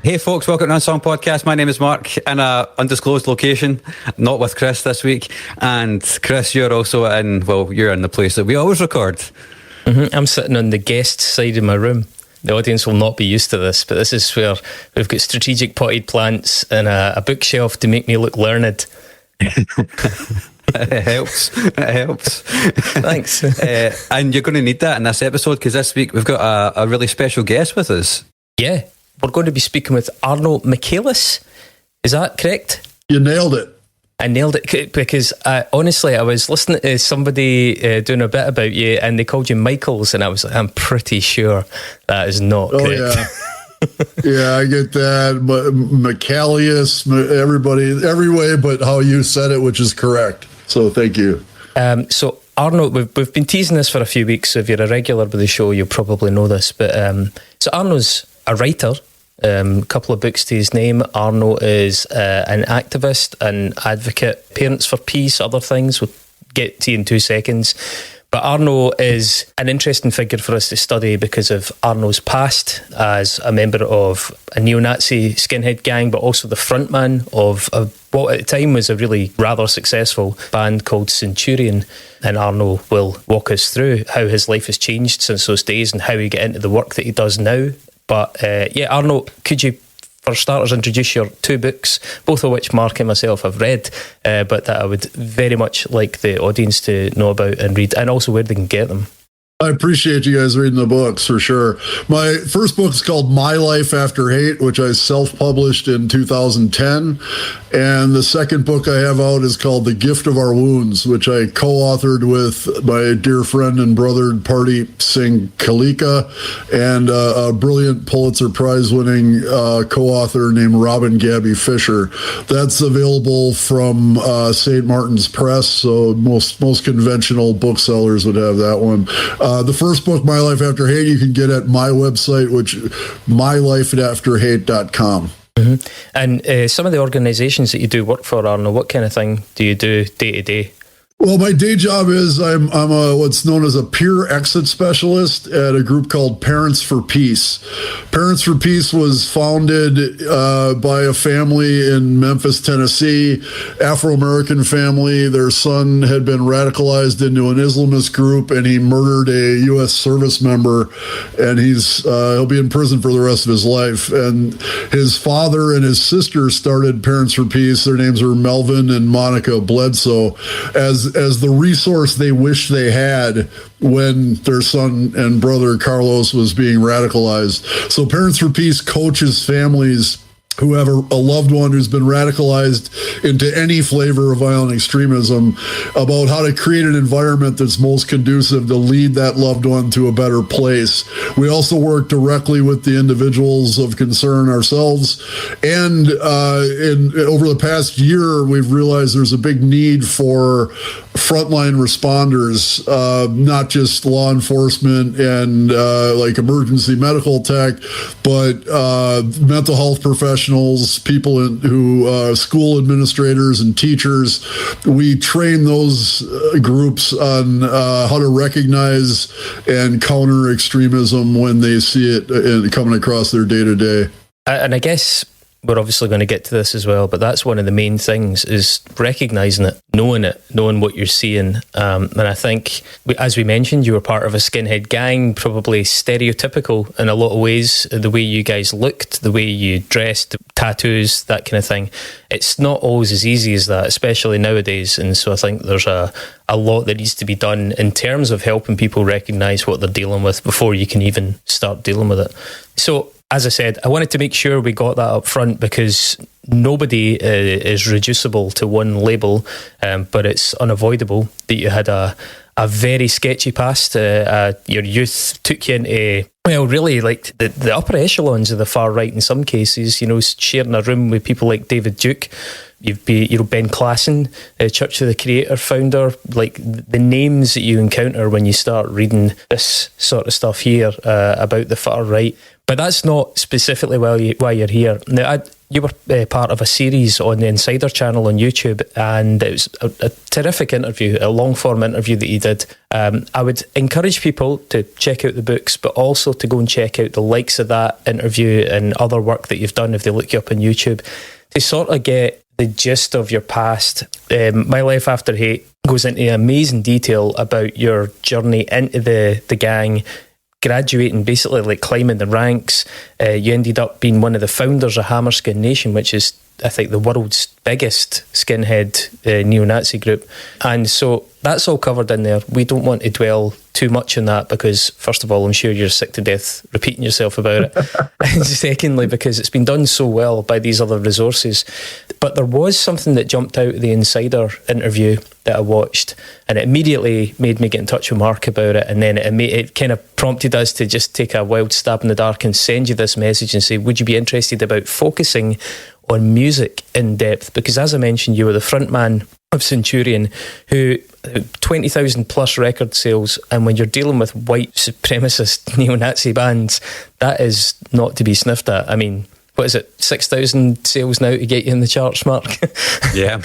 Hey folks, welcome to Unsung podcast. My name is Mark in an undisclosed location, not with Chris this week. And Chris, you're also you're in the place that we always record. Mm-hmm. I'm sitting on the guest side of my room. The audience will not be used to this, but this is where we've got strategic potted plants and a bookshelf to make me look learned. It helps. Thanks. And you're going to need that in this episode because this week we've got a really special guest with us. Yeah, we're going to be speaking with Arno Michaelis. Is that correct? You nailed it. I nailed it because honestly, I was listening to somebody doing a bit about you and they called you Michaels and I was like, I'm pretty sure that is not correct. Yeah. Yeah, I get that. But Michaelis, everybody, every way but how you said it, which is correct. So thank you. So Arno, we've been teasing this for a few weeks. So if you're a regular with the show, you'll probably know this. But so Arno's a writer. A couple of books to his name. Arno is an activist, an advocate, Parents for Peace, other things. We'll get to you in 2 seconds. But Arno is an interesting figure for us to study because of Arno's past as a member of a neo-Nazi skinhead gang, but also the frontman of what at the time was a really rather successful band called Centurion. And Arno will walk us through how his life has changed since those days and how he got into the work that he does now. But Arno, could you, for starters, introduce your 2 books, both of which Mark and myself have read, but that I would very much like the audience to know about and read, and also where they can get them. I appreciate you guys reading the books for sure. My first book is called My Life After Hate, which I self-published in 2010. And the second book I have out is called The Gift of Our Wounds, which I co-authored with my dear friend and brother Party Singh Kalika and a brilliant Pulitzer Prize-winning co-author named Robin Gabby Fisher. That's available from St. Martin's Press, so most conventional booksellers would have that one. The first book, My Life After Hate, you can get at my website, which is mylifeafterhate.com. Mm-hmm. And some of the organisations that you do work for, Arno, what kind of thing do you do day to day? Well, my day job is I'm a what's known as a peer exit specialist at a group called Parents for Peace. Parents for Peace was founded by a family in Memphis, Tennessee, Afro-American family. Their son had been radicalized into an Islamist group, and he murdered a U.S. service member, and he'll be in prison for the rest of his life. And his father and his sister started Parents for Peace. Their names are Melvin and Monica Bledsoe, as the resource they wish they had when their son and brother Carlos was being radicalized. So Parents for Peace coaches families who have a loved one who's been radicalized into any flavor of violent extremism about how to create an environment that's most conducive to lead that loved one to a better place. We also work directly with the individuals of concern ourselves. And over the past year, we've realized there's a big need for frontline responders, not just law enforcement and like emergency medical tech, but mental health professionals, people who school administrators and teachers. We train those groups on how to recognize and counter extremism when they see it coming across their day-to-day. And I guess we're obviously going to get to this as well, but that's one of the main things is recognising it, knowing what you're seeing. And I think, as we mentioned, you were part of a skinhead gang, probably stereotypical in a lot of ways, the way you guys looked, the way you dressed, tattoos, that kind of thing. It's not always as easy as that, especially nowadays. And so I think there's a lot that needs to be done in terms of helping people recognise what they're dealing with before you can even start dealing with it. So, as I said, I wanted to make sure we got that up front because nobody is reducible to one label, but it's unavoidable that you had a very sketchy past. Your youth took you into, well, really like the upper echelons of the far right in some cases, sharing a room with people like David Duke. You've been, Ben Klassen, Church of the Creator founder, like the names that you encounter when you start reading this sort of stuff here about the far right. But that's not specifically why you're here. Now, you were part of a series on the Insider channel on YouTube, and it was a terrific interview, a long-form interview that you did. I would encourage people to check out the books, but also to go and check out the likes of that interview and other work that you've done if they look you up on YouTube, to sort of get the gist of your past. My Life After Hate goes into amazing detail about your journey into the gang, graduating, basically like climbing the ranks. You ended up being one of the founders of Hammerskin Nation, which is, I think, the world's biggest skinhead neo-Nazi group. And so that's all covered in there. We don't want to dwell too much on that because, first of all, I'm sure you're sick to death repeating yourself about it. And secondly, because it's been done so well by these other resources. But there was something that jumped out of the Insider interview that I watched, and it immediately made me get in touch with Mark about it. And then it kind of prompted us to just take a wild stab in the dark and send you this message and say, would you be interested about focusing on music in depth? Because as I mentioned, you were the front man of Centurion, who 20,000 plus record sales, and when you're dealing with white supremacist neo-Nazi bands, that is not to be sniffed at. I mean, what is it, 6,000 sales now to get you in the charts, Mark? Yeah.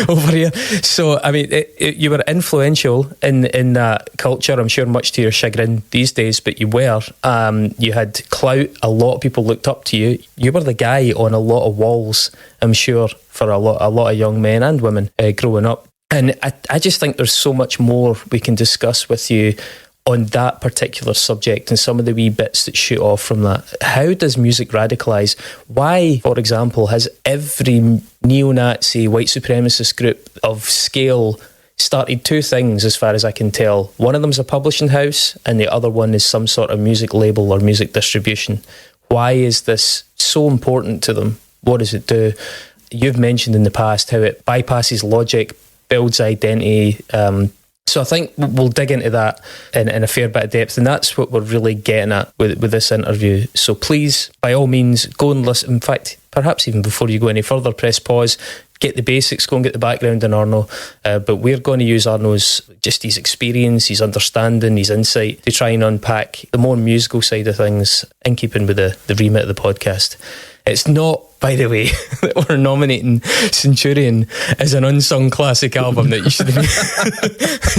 Over here. So, I mean, you were influential in that culture, I'm sure much to your chagrin these days, but you were. You had clout, a lot of people looked up to you. You were the guy on a lot of walls, I'm sure, for a lot of young men and women growing up. And I just think there's so much more we can discuss with you on that particular subject and some of the wee bits that shoot off from that. How does music radicalise? Why, for example, has every neo-Nazi white supremacist group of scale started two things as far as I can tell? One of them's a publishing house and the other one is some sort of music label or music distribution. Why is this so important to them? What does it do? You've mentioned in the past how it bypasses logic, builds identity. So I think we'll dig into that in a fair bit of depth, and that's what we're really getting at with this interview. So please, by all means, go and listen. In fact, perhaps even before you go any further, press pause, get the basics, go and get the background on Arno. But we're going to use Arno's, just his experience, his understanding, his insight to try and unpack the more musical side of things in keeping with the remit of the podcast. It's not, by the way, that we're nominating Centurion as an unsung classic album that you should be,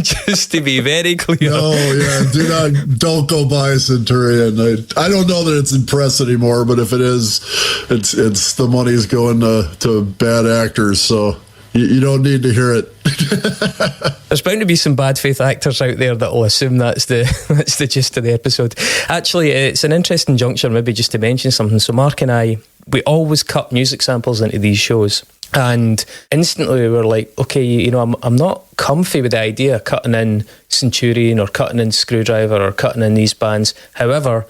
just to be very clear. No, yeah, don't go buy Centurion. I don't know that it's in press anymore, but if it is, it's the money's going to bad actors, so you don't need to hear it. There's bound to be some bad faith actors out there that will assume that's the gist of the episode. Actually, it's an interesting juncture maybe just to mention something. So Mark and I, we always cut music samples into these shows, and instantly we were like, okay, you know, I'm not comfy with the idea of cutting in Centurion or cutting in Skrewdriver or cutting in these bands. However,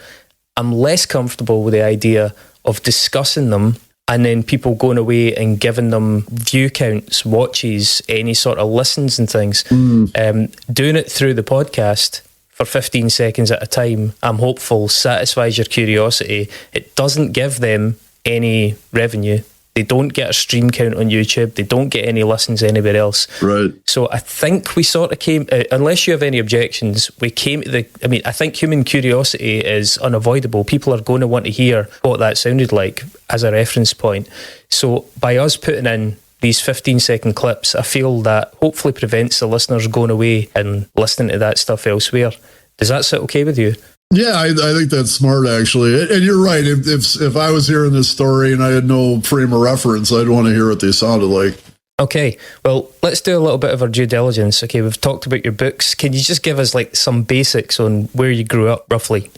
I'm less comfortable with the idea of discussing them and then people going away and giving them view counts, watches, any sort of listens and things. Doing it through the podcast for 15 seconds at a time, I'm hopeful, satisfies your curiosity. It doesn't give them any revenue. They don't get a stream count on YouTube. They don't get any listens anywhere else. Right. So I think we sort of came, unless you have any objections, we came to I think human curiosity is unavoidable. People are going to want to hear what that sounded like as a reference point. So by us putting in these 15-second clips, I feel that hopefully prevents the listeners going away and listening to that stuff elsewhere. Does that sit okay with you? Yeah, I think that's smart, actually. And you're right. If I was hearing this story and I had no frame of reference, I'd want to hear what they sounded like. Okay, well, let's do a little bit of our due diligence. Okay, we've talked about your books. Can you just give us like some basics on where you grew up, roughly?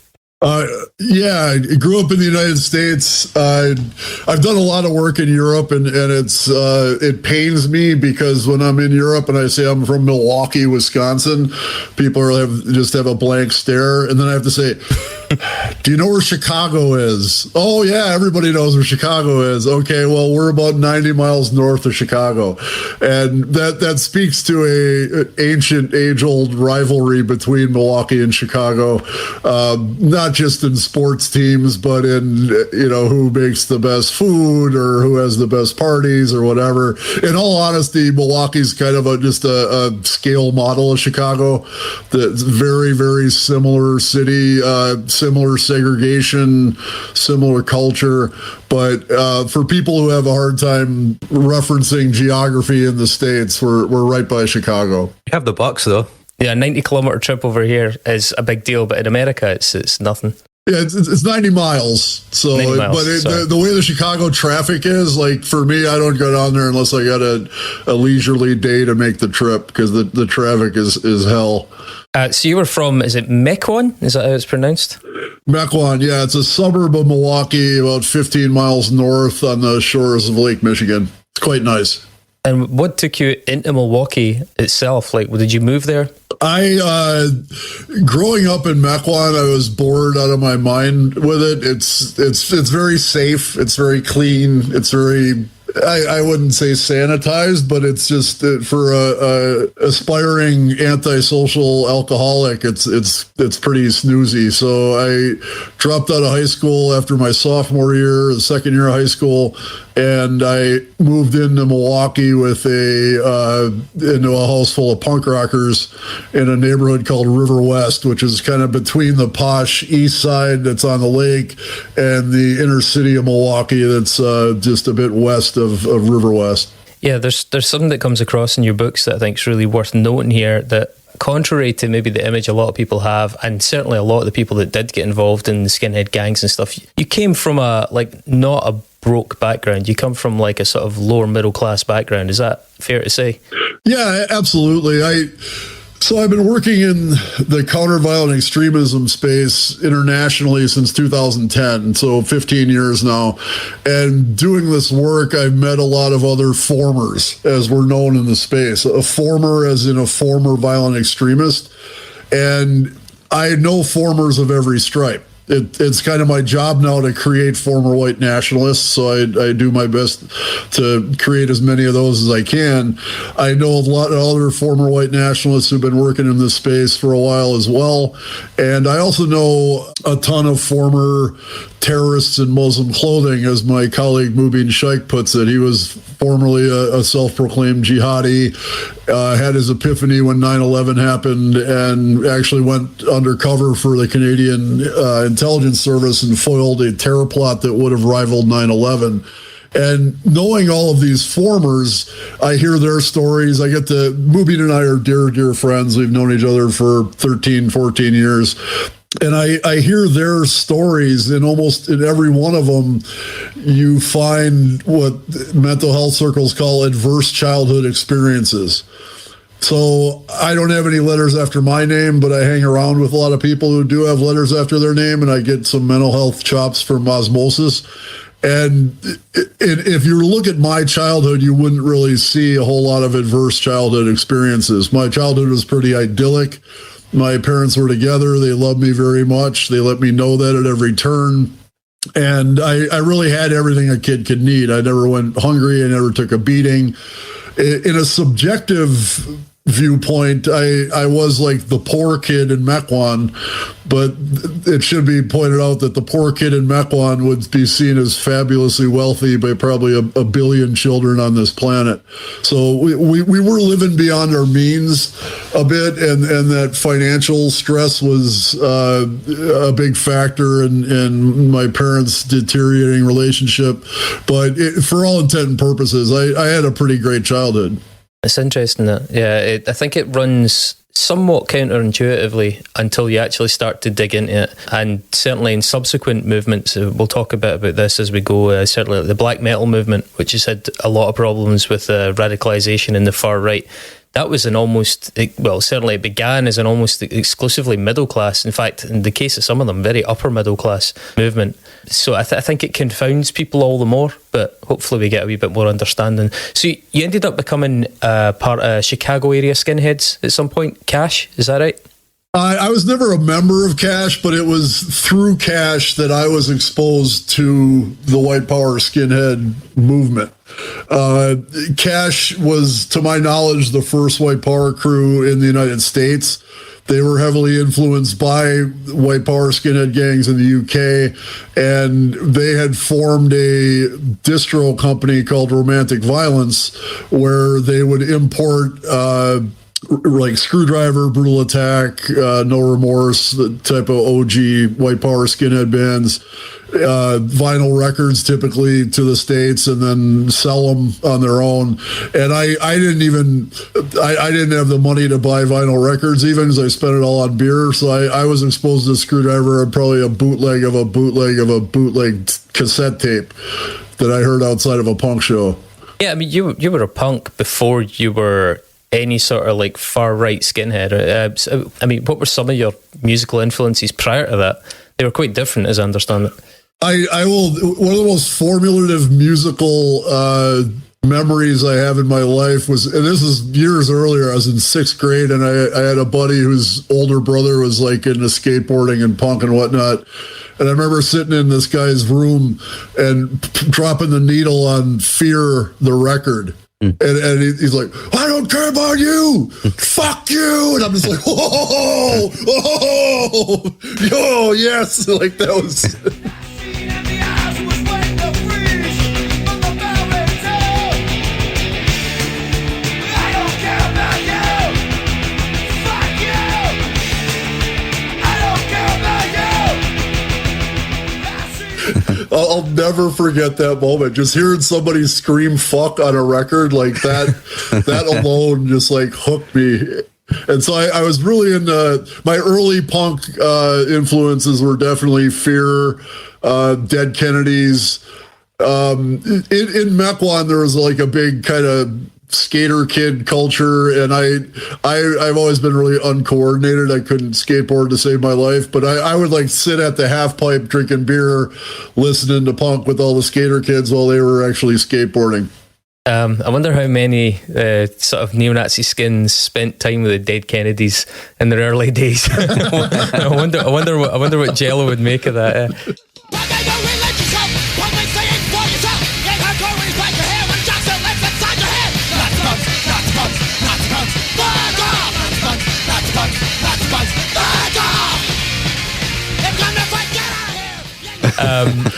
Yeah, I grew up in the United States. I've done a lot of work in Europe, and it pains me because when I'm in Europe and I say I'm from Milwaukee, Wisconsin, people just have a blank stare, and then I have to say, do you know where Chicago is? Oh, yeah, everybody knows where Chicago is. Okay, well, we're about 90 miles north of Chicago. And that speaks to a ancient, age-old rivalry between Milwaukee and Chicago, not just in sports teams, but in, who makes the best food or who has the best parties or whatever. In all honesty, Milwaukee's kind of just a scale model of Chicago. That's very, very similar city. similar segregation, similar culture. But for people who have a hard time referencing geography in the States, we're right by Chicago. You have the Bucks, though. Yeah, a 90-kilometer trip over here is a big deal, but in America, it's nothing. Yeah, it's 90 miles. So, 90 miles, but the way the Chicago traffic is, like for me, I don't go down there unless I got a leisurely day to make the trip because the traffic is hell. So you were from, is it Mequon? Is that how it's pronounced? Mequon, yeah, it's a suburb of Milwaukee, about 15 miles north on the shores of Lake Michigan. It's quite nice. And what took you into Milwaukee itself? Like, did you move there? Growing up in Mequon, I was bored out of my mind with it. It's very safe. It's very clean. It's very, I wouldn't say sanitized, but it's just for a aspiring antisocial alcoholic, it's pretty snoozy. So I dropped out of high school after my sophomore year, the second year of high school, and I moved into Milwaukee into a house full of punk rockers in a neighborhood called River West, which is kind of between the posh east side that's on the lake and the inner city of Milwaukee that's just a bit west of River West. Yeah, there's something that comes across in your books that I think is really worth noting here, that contrary to maybe the image a lot of people have, and certainly a lot of the people that did get involved in the skinhead gangs and stuff, you came from not a broke background. You come from like a sort of lower middle class background. Is that fair to say? Yeah, absolutely. So I've been working in the counter-violent extremism space internationally since 2010, so 15 years now. And doing this work, I've met a lot of other formers, as we're known in the space. A former as in a former violent extremist. And I know formers of every stripe. It's kind of my job now to create former white nationalists, so I do my best to create as many of those as I can. I know a lot of other former white nationalists who've been working in this space for a while as well, and I also know a ton of former terrorists in Muslim clothing, as my colleague Mubin Shaikh puts it. He was formerly a self-proclaimed jihadi, had his epiphany when 9/11 happened, and actually went undercover for the Canadian intelligence service and foiled a terror plot that would have rivaled 9/11. And knowing all of these formers, I hear their stories. Mubin and I are dear friends. We've known each other for 13, 14 years. And I hear their stories, and almost in every one of them, you find what mental health circles call adverse childhood experiences. So I don't have any letters after my name, but I hang around with a lot of people who do have letters after their name, and I get some mental health chops from osmosis. And if you look at my childhood, you wouldn't really see a whole lot of adverse childhood experiences. My childhood was pretty idyllic. My parents were together. They loved me very much. They let me know that at every turn. And I really had everything a kid could need. I never went hungry. I never took a beating. In a subjective viewpoint, I was like the poor kid in Mequon, but it should be pointed out that the poor kid in Mequon would be seen as fabulously wealthy by probably a billion children on this planet. So we were living beyond our means a bit, and that financial stress was a big factor in my parents' deteriorating relationship. But for all intent and purposes, I had a pretty great childhood. It's interesting that, I think it runs somewhat counterintuitively until you actually start to dig into it. And certainly in subsequent movements, we'll talk a bit about this as we go, certainly the black metal movement, which has had a lot of problems with radicalization in the far right. That was certainly it began as an almost exclusively middle class. In fact, in the case of some of them, very upper middle class movement. So I think it confounds people all the more, but hopefully we get a wee bit more understanding. So you ended up becoming part of Chicago area skinheads at some point. Cash, is that right? I was never a member of Cash, but it was through Cash that I was exposed to the white power skinhead movement. Cash was, to my knowledge, the first white power crew in the United States. They were heavily influenced by white power skinhead gangs in the UK, and they had formed a distro company called Romantic Violence, where they would import like Skrewdriver, Brutal Attack, No Remorse, the type of OG white power skinhead bands. Vinyl records typically to the States and then sell them on their own. And I didn't have the money to buy vinyl records even, because I spent it all on beer. So I was exposed to Skrewdriver and probably a bootleg of a bootleg cassette tape that I heard outside of a punk show. Yeah, I mean, you were a punk before you were any sort of like far right skinhead. So, I mean, what were some of your musical influences prior to that? They were quite different, as I understand it. I will. One of the most formulative musical memories I have in my life was, and this is years earlier. I was in 6th grade, and I had a buddy whose older brother was like into skateboarding and punk and whatnot. And I remember sitting in this guy's room and dropping the needle on "Fear" the record. And he's like, "I don't care about you, fuck you," and I'm just like, "Oh, yo, yes," like that was. I'll never forget that moment. Just hearing somebody scream "fuck" on a record like that, that alone just like hooked me. And so I was really into my early punk influences were definitely Fear, Dead Kennedys. In Mequon, there was like a big kind of skater kid culture, and I've always been really uncoordinated. I couldn't skateboard to save my life, but I would like sit at the half pipe drinking beer, listening to punk with all the skater kids while they were actually skateboarding. I wonder how many sort of neo-Nazi skins spent time with the Dead Kennedys in their early days. I wonder what Jello would make of that.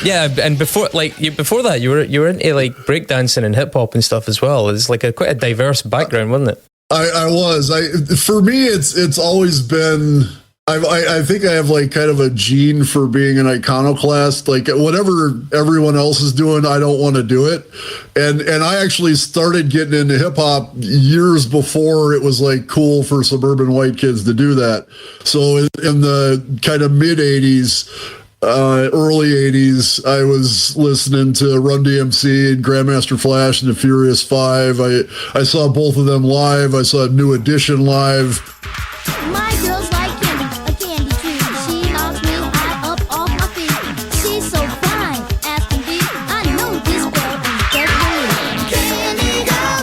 Yeah, and before that, you were into like breakdancing and hip hop and stuff as well. It's like quite a diverse background, wasn't it? I was. For me, it's always been. I think I have like kind of a gene for being an iconoclast. Like whatever everyone else is doing, I don't want to do it. And I actually started getting into hip hop years before it was like cool for suburban white kids to do that. So in the kind of mid 80s, early 80s, I was listening to Run DMC and Grandmaster Flash and the Furious Five. I saw both of them live. I saw New Edition live. My girl's like candy, a candy tree. She knocks me high up off my feet. She's so fine, as can be. I know this girl is definitely candy girl.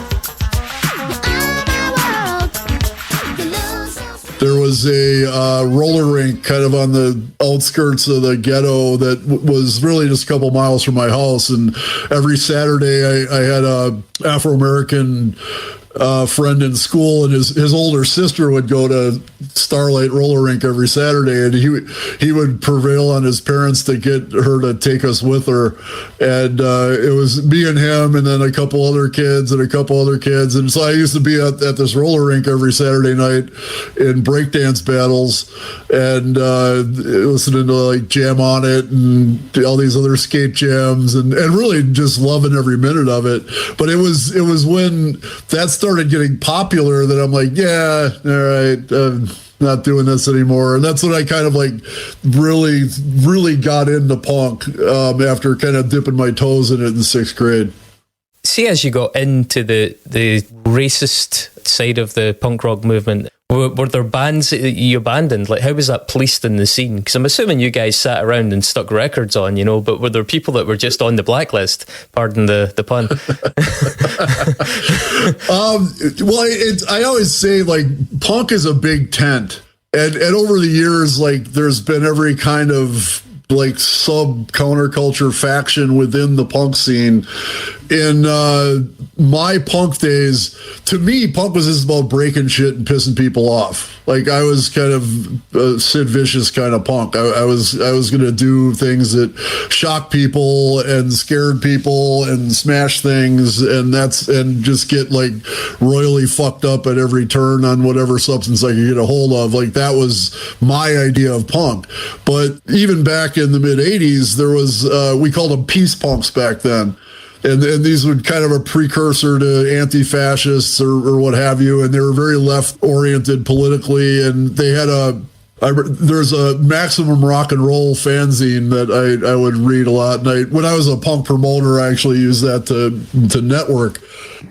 You're on my world. You lose so There was a roller rink kind of on the outskirts of the ghetto that was really just a couple miles from my house. And every Saturday I had a Afro-American friend in school, and his older sister would go to Starlight Roller Rink every Saturday, and he would prevail on his parents to get her to take us with her. And it was me and him, and then a couple other kids, and so I used to be at this roller rink every Saturday night in breakdance battles, and listening to like Jam on It and all these other skate jams, and really just loving every minute of it. But it was when that started getting popular that I'm like, yeah, all right, not doing this anymore. And that's when I kind of like really got into punk after kind of dipping my toes in it in 6th grade. See, as you got into the racist side of the punk rock movement, were there bands that you abandoned? Like, how was that policed in the scene? Because I'm assuming you guys sat around and stuck records on, but were there people that were just on the blacklist? Pardon the pun. Well, I always say, like, punk is a big tent. And over the years, like, there's been every kind of like sub counterculture faction within the punk scene. In my punk days, to me, punk was just about breaking shit and pissing people off. Like, I was kind of a Sid Vicious kind of punk. I was going to do things that shocked people and scared people and smash things, and just get like royally fucked up at every turn on whatever substance I could get a hold of. Like, that was my idea of punk. But even back in the mid 80s, there was we called them peace punks back then. And these were kind of a precursor to anti-fascists or what have you. And they were very left-oriented politically. And they had there's a Maximum Rock and Roll fanzine that I would read a lot. And when I was a punk promoter, I actually used that to network.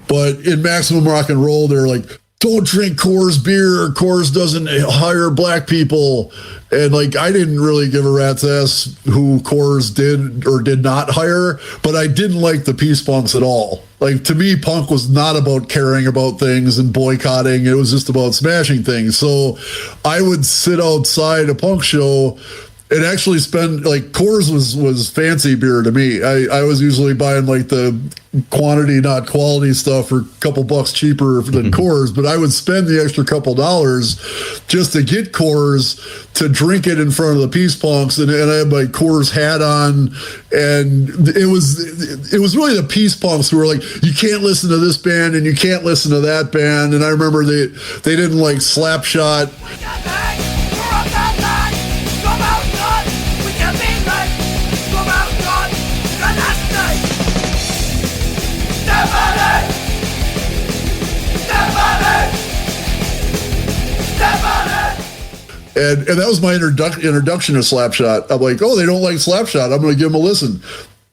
But in Maximum Rock and Roll, they're like, don't drink Coors beer. Coors doesn't hire black people. And like, I didn't really give a rat's ass who Coors did or did not hire, but I didn't like the peace punks at all. Like, to me, punk was not about caring about things and boycotting. It was just about smashing things. So I would sit outside a punk show and actually spend, like, Coors was fancy beer to me. I was usually buying like the quantity, not quality stuff for a couple bucks cheaper than Coors, but I would spend the extra couple dollars just to get Coors to drink it in front of the peace punks. And I had my Coors hat on, and it was really the peace punks who were like, you can't listen to this band and you can't listen to that band. And I remember they didn't like Slapshot. And that was my introduction to Slapshot. I'm like, oh, they don't like Slapshot. I'm going to give them a listen.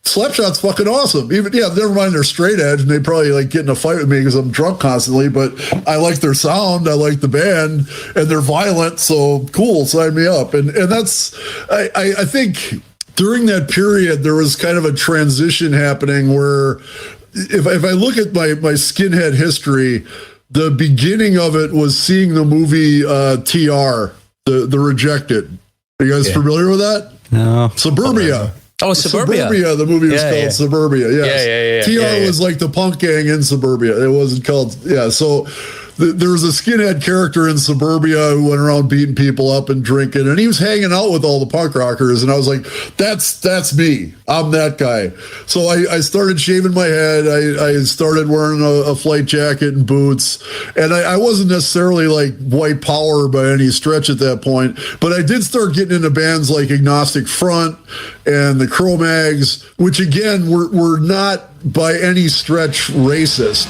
Slapshot's fucking awesome. Never mind their straight edge, and they probably like get in a fight with me because I'm drunk constantly, but I like their sound, I like the band, and they're violent, so cool, sign me up. And that's, I think during that period, there was kind of a transition happening where if I look at my skinhead history, the beginning of it was seeing the movie TR, The Rejected. Are you guys familiar with that? No. Suburbia. Oh, Suburbia. The movie was called Suburbia. Yes. TR was like the punk gang in Suburbia. It wasn't called, so there was a skinhead character in Suburbia who went around beating people up and drinking, and he was hanging out with all the punk rockers, and I was like, that's me. I'm that guy. So I started shaving my head. I started wearing a flight jacket and boots, and I wasn't necessarily like white power by any stretch at that point, but I did start getting into bands like Agnostic Front and the Cro-Mags, which again were not by any stretch racist.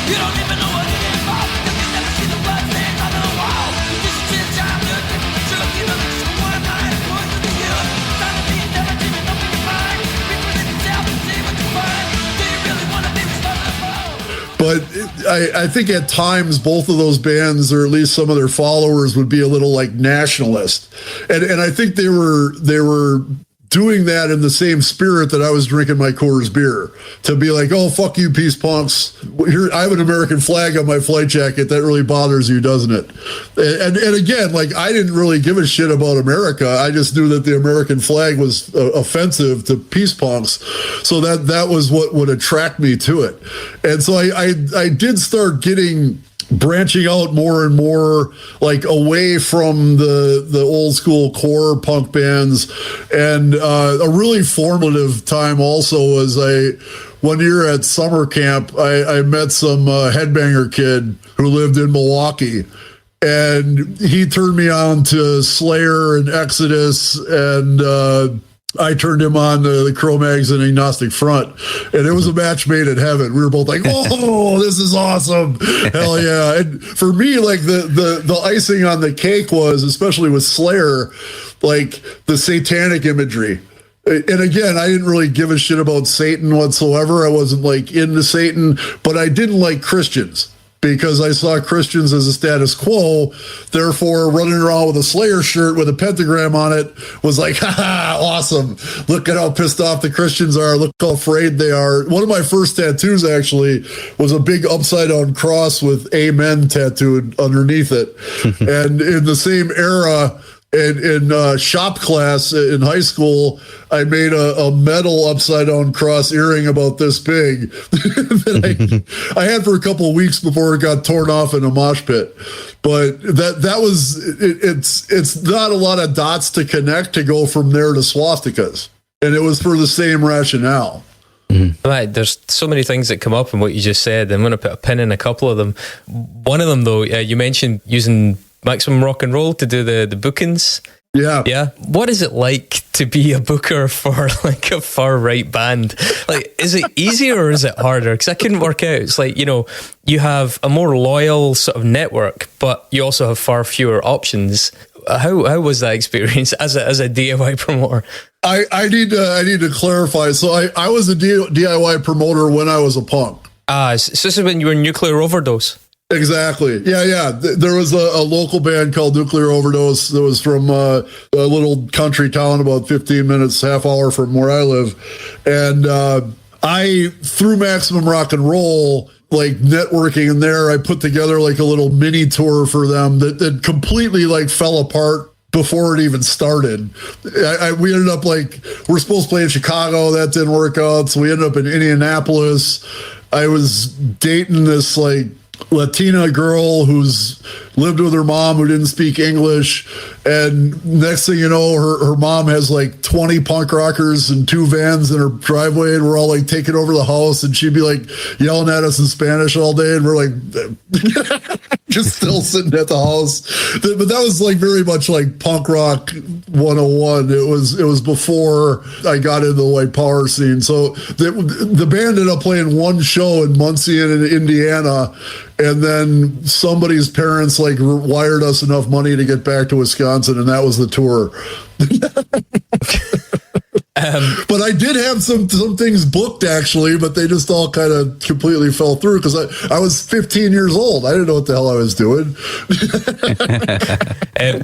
You don't even know what it is about because you never see the blood stains on the wall. You just sit down, look at the truth, you know that you want to lie, voice of the youth. Time to be intelligent and open your mind. Read within yourself and see what you find. Do you really want to be responsible? But I think at times both of those bands, or at least some of their followers, would be a little like Nationalist, and I think they were doing that in the same spirit that I was drinking my Coors beer, to be like, oh, fuck you, peace punks. Here, I have an American flag on my flight jacket. That really bothers you, doesn't it? And again, like, I didn't really give a shit about America. I just knew that the American flag was offensive to peace punks. So that was what would attract me to it. And so I did start branching out more and more, like, away from the old school core punk bands. And a really formative time also was one year at summer camp, I met some headbanger kid who lived in Milwaukee, and he turned me on to Slayer and Exodus, and I turned him on to the Cro-Mags and Agnostic Front, and it was a match made in heaven. We were both like, oh, this is awesome. Hell yeah. And for me, like, the icing on the cake was, especially with Slayer, like the satanic imagery. And again, I didn't really give a shit about Satan whatsoever. I wasn't like into Satan, but I didn't like Christians, because I saw Christians as a status quo. Therefore, running around with a Slayer shirt with a pentagram on it was like, haha, awesome. Look at how pissed off the Christians are. Look how afraid they are. One of my first tattoos actually was a big upside down cross with amen tattooed underneath it. And in the same era in shop class in high school, I made a metal upside down cross earring about this big that I had for a couple of weeks before it got torn off in a mosh pit. But that was it's not a lot of dots to connect to go from there to swastikas, and it was for the same rationale. Right, there's so many things that come up in what you just said. I'm going to put a pin in a couple of them. One of them, though, you mentioned using Maximum Rock and Roll to do the bookings. Yeah. What is it like to be a booker for like a far right band? Like, is it easier or is it harder? Because I couldn't work out. It's like, you have a more loyal sort of network, but you also have far fewer options. How was that experience as a DIY promoter? I need to clarify. So I was a DIY promoter when I was a punk. So this is when you were Nuclear Overdose. Exactly. Yeah. There was a local band called Nuclear Overdose that was from a little country town about 15 minutes, half hour from where I live. And I, through Maximum Rock and Roll, like networking in there, I put together like a little mini tour for them that completely like fell apart before it even started. We ended up we're supposed to play in Chicago. That didn't work out. So we ended up in Indianapolis. I was dating this like Latina girl who's lived with her mom who didn't speak English, and next thing you know, her mom has like 20 punk rockers and 2 vans in her driveway, and we're all like taking over the house, and she'd be like yelling at us in Spanish all day, and we're like just still sitting at the house. But that was like very much like punk rock 101. It was before I got into the white power scene. So the band ended up playing one show in Muncie in Indiana, and then somebody's parents like wired us enough money to get back to Wisconsin, and that was the tour. But I did have some things booked actually, but they just all kind of completely fell through because I was 15 years old. I didn't know what the hell I was doing.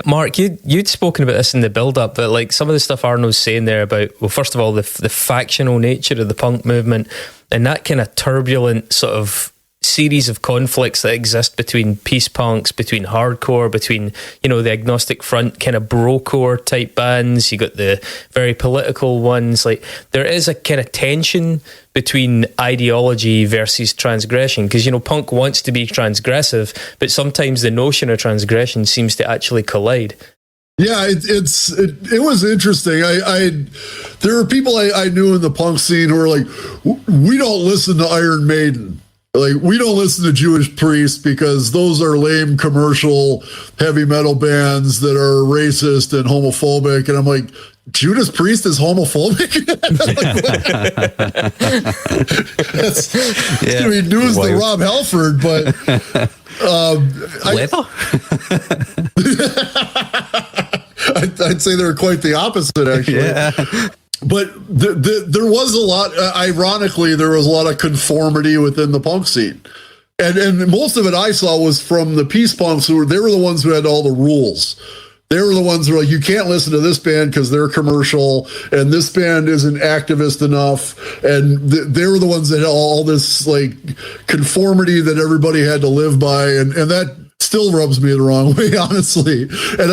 Mark, you'd spoken about this in the build-up, but like some of the stuff Arno's saying there about, well, first of all, the factional nature of the punk movement and that kind of turbulent sort of series of conflicts that exist between peace punks, between hardcore, between, the agnostic front kind of brocore type bands. You got the very political ones. Like there is a kind of tension between ideology versus transgression, because punk wants to be transgressive, but sometimes the notion of transgression seems to actually collide. Yeah, it was interesting. There are people I knew in the punk scene who were like, we don't listen to Iron Maiden. Like, we don't listen to Judas Priest because those are lame commercial heavy metal bands that are racist and homophobic. And I'm like, Judas Priest is homophobic? That's going to be news to Rob Halford, but I'd say they're quite the opposite, actually. Yeah. But there was a lot, ironically, there was a lot of conformity within the punk scene. And most of it I saw was from the peace punks they were the ones who had all the rules. They were the ones who were like, you can't listen to this band because they're commercial, and this band isn't activist enough. And they were the ones that had all this like conformity that everybody had to live by. And that still rubs me the wrong way, honestly. And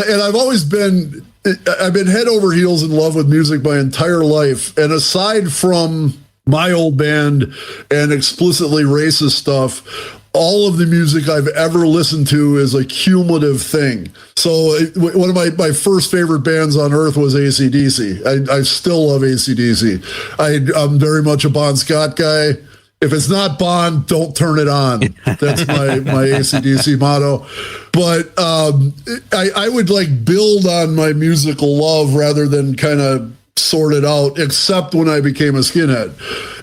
I've been head over heels in love with music my entire life. And aside from my old band and explicitly racist stuff, all of the music I've ever listened to is a cumulative thing. So one of my first favorite bands on earth was AC/DC. I still love AC/DC. I'm very much a Bon Scott guy. If it's not Bond, don't turn it on. That's my AC/DC motto. But I would like build on my musical love rather than kind of sort it out, except when I became a skinhead.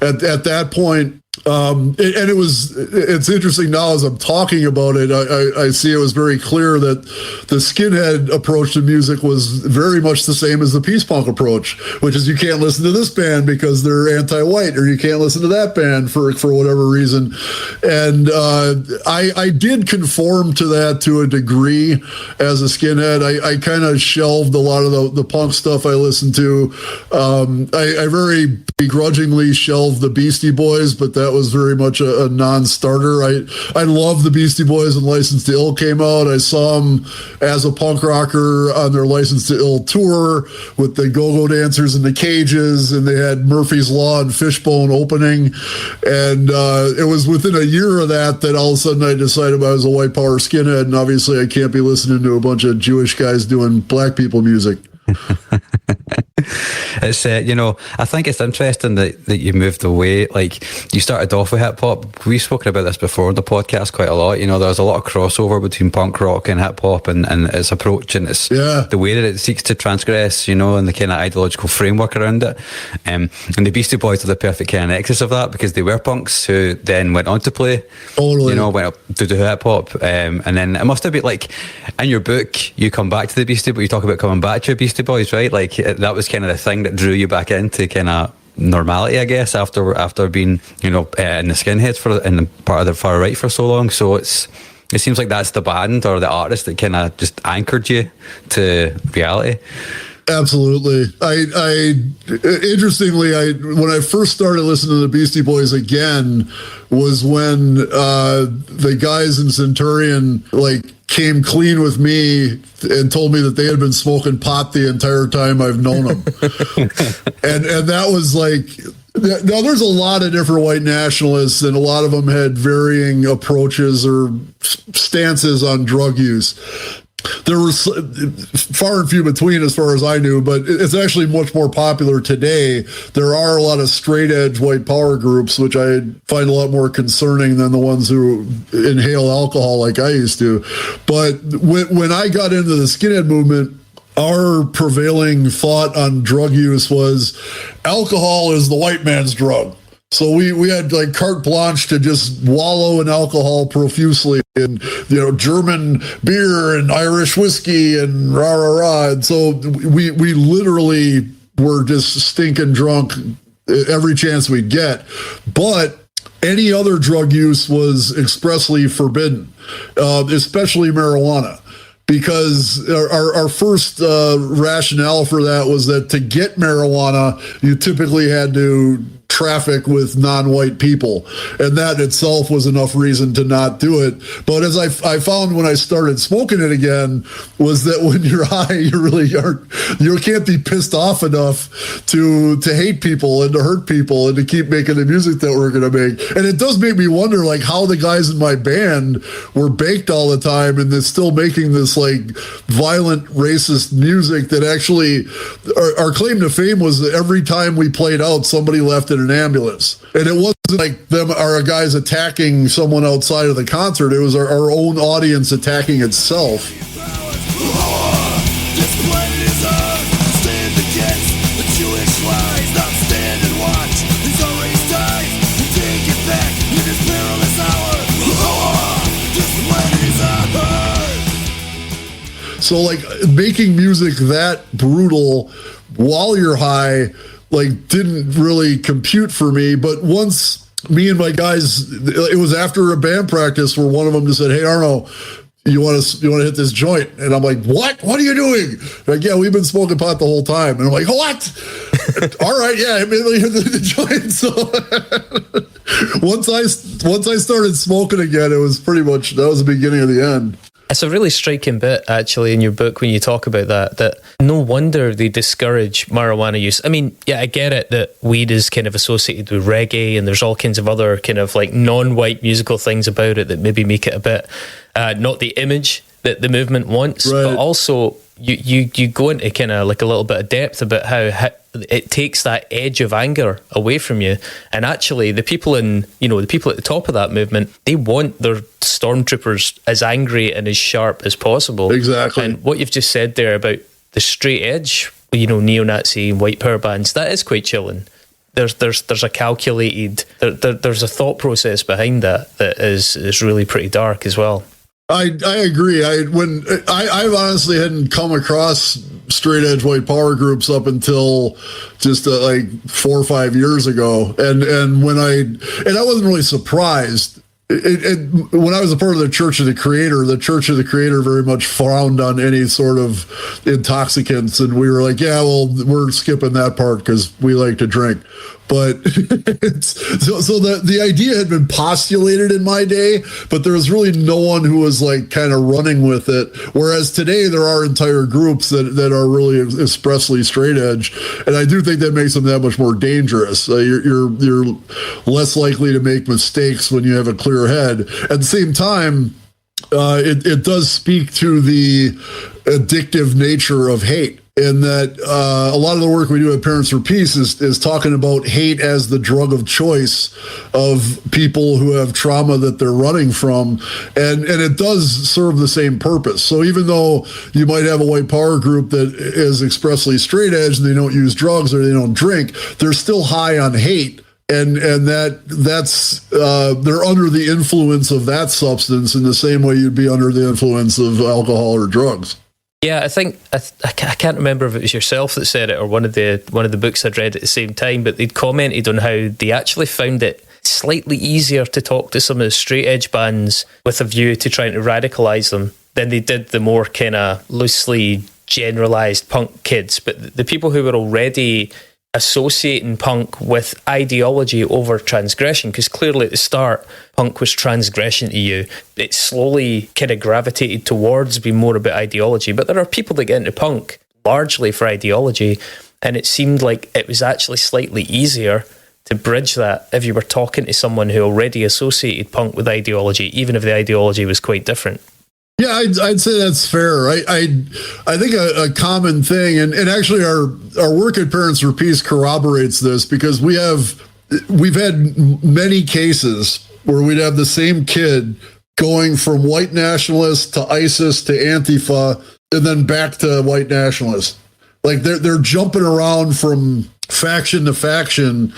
At that point, it's interesting now as I'm talking about it, I see it was very clear that the skinhead approach to music was very much the same as the peace punk approach, which is you can't listen to this band because they're anti-white, or you can't listen to that band for whatever reason. And I did conform to that to a degree as a skinhead. I kind of shelved a lot of the punk stuff I listened to. I very begrudgingly shelved the Beastie Boys, but that that was very much a non-starter. I love the Beastie Boys when License to Ill came out. I saw them as a punk rocker on their License to Ill tour with the go-go dancers in the cages, and they had Murphy's Law and Fishbone opening. And it was within a year of that all of a sudden I decided I was a white power skinhead, and obviously I can't be listening to a bunch of Jewish guys doing black people music. It's I think it's interesting that you moved away. Like, you started off with hip hop. We've spoken about this before on the podcast quite a lot. There's a lot of crossover between punk rock and hip hop, and its approach, and it's the way that it seeks to transgress, and the kind of ideological framework around it. And the Beastie Boys are the perfect kind of nexus of that, because they were punks who then went on to play, went up to do hip hop, and then it must have been like in your book you come back to the Beastie Boys. You talk about coming back to your Beastie Boys, right? Like, that was kind of the thing that drew you back into kind of normality, I guess, after being in the Skinheads in the part of the far right for so long. So it seems like that's the band or the artist that kind of just anchored you to reality. Absolutely. Interestingly, when I first started listening to the Beastie Boys again was when the guys in Centurion came clean with me and told me that they had been smoking pot the entire time I've known them. and that was now there's a lot of different white nationalists, and a lot of them had varying approaches or stances on drug use. There were far and few between as far as I knew, but it's actually much more popular today. There are a lot of straight edge white power groups, which I find a lot more concerning than the ones who inhale alcohol like I used to. But when I got into the skinhead movement, our prevailing thought on drug use was alcohol is the white man's drug. So we had carte blanche to just wallow in alcohol profusely, and German beer and Irish whiskey and rah rah rah. And so we literally were just stinking drunk every chance we'd get. But any other drug use was expressly forbidden, especially marijuana. Because our first rationale for that was that to get marijuana, you typically had to traffic with non-white people, and that itself was enough reason to not do it. But as I found when I started smoking it again, was that when you're high, you can't be pissed off enough to hate people and to hurt people and to keep making the music that we're going to make. And it does make me wonder how the guys in my band were baked all the time and they're still making this violent racist music that actually our claim to fame was that every time we played out, somebody left in an ambulance. And it wasn't like our guys attacking someone outside of the concert. It was our own audience attacking itself. So making music that brutal while you're high didn't really compute for me. But once me and my guys, it was after a band practice where one of them just said, "Hey Arno, you want to hit this joint?" And I'm like, "What are you doing?" Yeah, we've been smoking pot the whole time. And I'm like, "What?" All right, yeah, hit the joint. So once I started smoking again, it was pretty much, that was the beginning of the end. It's a really striking bit, actually, in your book when you talk about that no wonder they discourage marijuana use. I mean, yeah, I get it that weed is kind of associated with reggae, and there's all kinds of other kind of non-white musical things about it that maybe make it a bit not the image that the movement wants, right. But also you go into kind of a little bit of depth about how it takes that edge of anger away from you. And actually the people at the top of that movement, they want their stormtroopers as angry and as sharp as possible. Exactly. And what you've just said there about the straight edge, neo-Nazi white power bands, that is quite chilling. There's a calculated, there's a thought process behind that is really pretty dark as well. I agree. I honestly hadn't come across straight edge white power groups up until just 4 or 5 years ago, and I wasn't really surprised. When I was a part of the Church of the Creator very much frowned on any sort of intoxicants, and we were like, yeah, well, we're skipping that part because we like to drink. But so the idea had been postulated in my day, but there was really no one who was like kind of running with it. Whereas today there are entire groups that are really expressly straight edge, and I do think that makes them that much more dangerous. You're less likely to make mistakes when you have a clear head. At the same time, it does speak to the addictive nature of hate. In that a lot of the work we do at Parents for Peace is talking about hate as the drug of choice of people who have trauma that they're running from. And it does serve the same purpose. So even though you might have a white power group that is expressly straight edge and they don't use drugs or they don't drink, they're still high on hate. And that's they're under the influence of that substance in the same way you'd be under the influence of alcohol or drugs. Yeah, I think I can't remember if it was yourself that said it or one of the books I'd read at the same time, but they'd commented on how they actually found it slightly easier to talk to some of the straight edge bands with a view to trying to radicalise them than they did the more kind of loosely generalised punk kids. But the people who were already associating punk with ideology over transgression, because clearly at the start punk was transgression to you, it slowly kind of gravitated towards being more about ideology. But there are people that get into punk largely for ideology, and it seemed like it was actually slightly easier to bridge that if you were talking to someone who already associated punk with ideology, even if the ideology was quite different. Yeah, I'd say that's fair. I think a common thing, and actually our work at Parents for Peace corroborates this, because we've had many cases where we'd have the same kid going from white nationalist to ISIS to Antifa and then back to white nationalist. Like they're jumping around from faction to faction,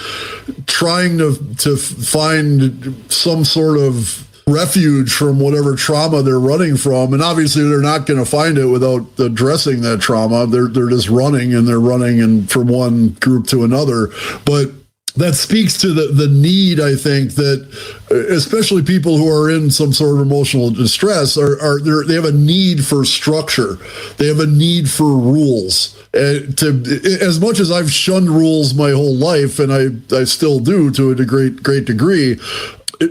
trying to find some sort of refuge from whatever trauma they're running from. And obviously they're not going to find it without addressing that trauma. They're just running and from one group to another. But that speaks to the need, I think, that especially people who are in some sort of emotional distress they have a need for structure. They have a need for rules. As much as I've shunned rules my whole life, and I still do to a great degree,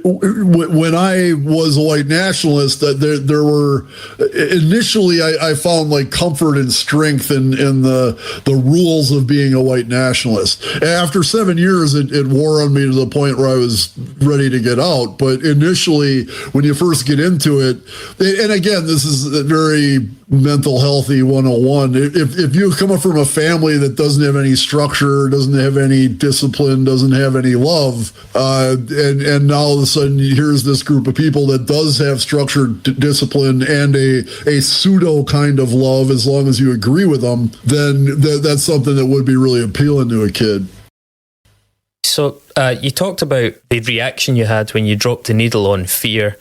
when I was a white nationalist, there were initially I found like comfort and strength in the rules of being a white nationalist. After 7 years, it wore on me to the point where I was ready to get out. But initially, when you first get into it, and again, this is a very mental healthy 101. If you come up from a family that doesn't have any structure, doesn't have any discipline, doesn't have any love, and now all of a sudden here's this group of people that does have structure, discipline, and a pseudo kind of love, as long as you agree with them, then that's something that would be really appealing to a kid. So you talked about the reaction you had when you dropped the needle on fear.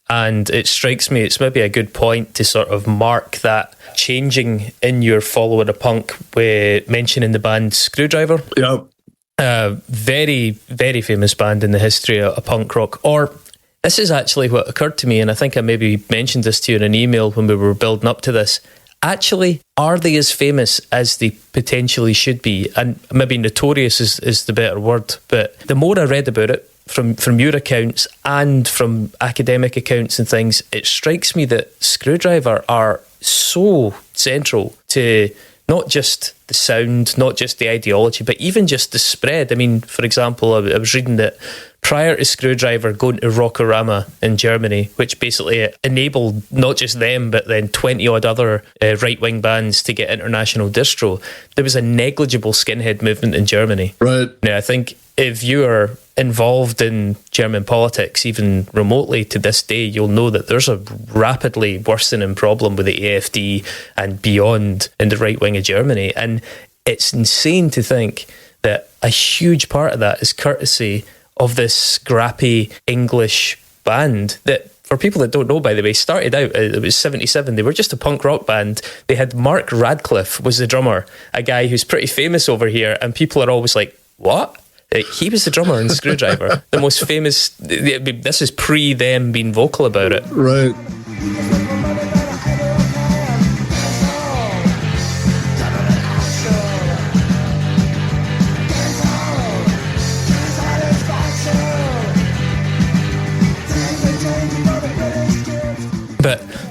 And it strikes me it's maybe a good point to sort of mark that changing in your following a punk with mentioning the band Skrewdriver. Yeah. Very, very famous band in the history of punk rock. Or this is actually what occurred to me, and I think I maybe mentioned this to you in an email when we were building up to this. Actually, are they as famous as they potentially should be? And maybe notorious is the better word. But the more I read about it, from your accounts and from academic accounts and things, it strikes me that Skrewdriver are so central to not just the sound, not just the ideology, but even just the spread. I mean, for example, I was reading that prior to Skrewdriver going to Rockorama in Germany, which basically enabled not just them, but then 20 odd other right-wing bands to get international distro, there was a negligible skinhead movement in Germany. Right. Now, I think if you are involved in German politics, even remotely to this day, you'll know that there's a rapidly worsening problem with the AfD and beyond in the right wing of Germany. And it's insane to think that a huge part of that is courtesy of this scrappy English band that, for people that don't know, by the way, started out, it was 77. They were just a punk rock band. They had Mark Radcliffe was the drummer, a guy who's pretty famous over here. And people are always like, what? He was the drummer in Skrewdriver, the most famous. This is pre them being vocal about it. Right.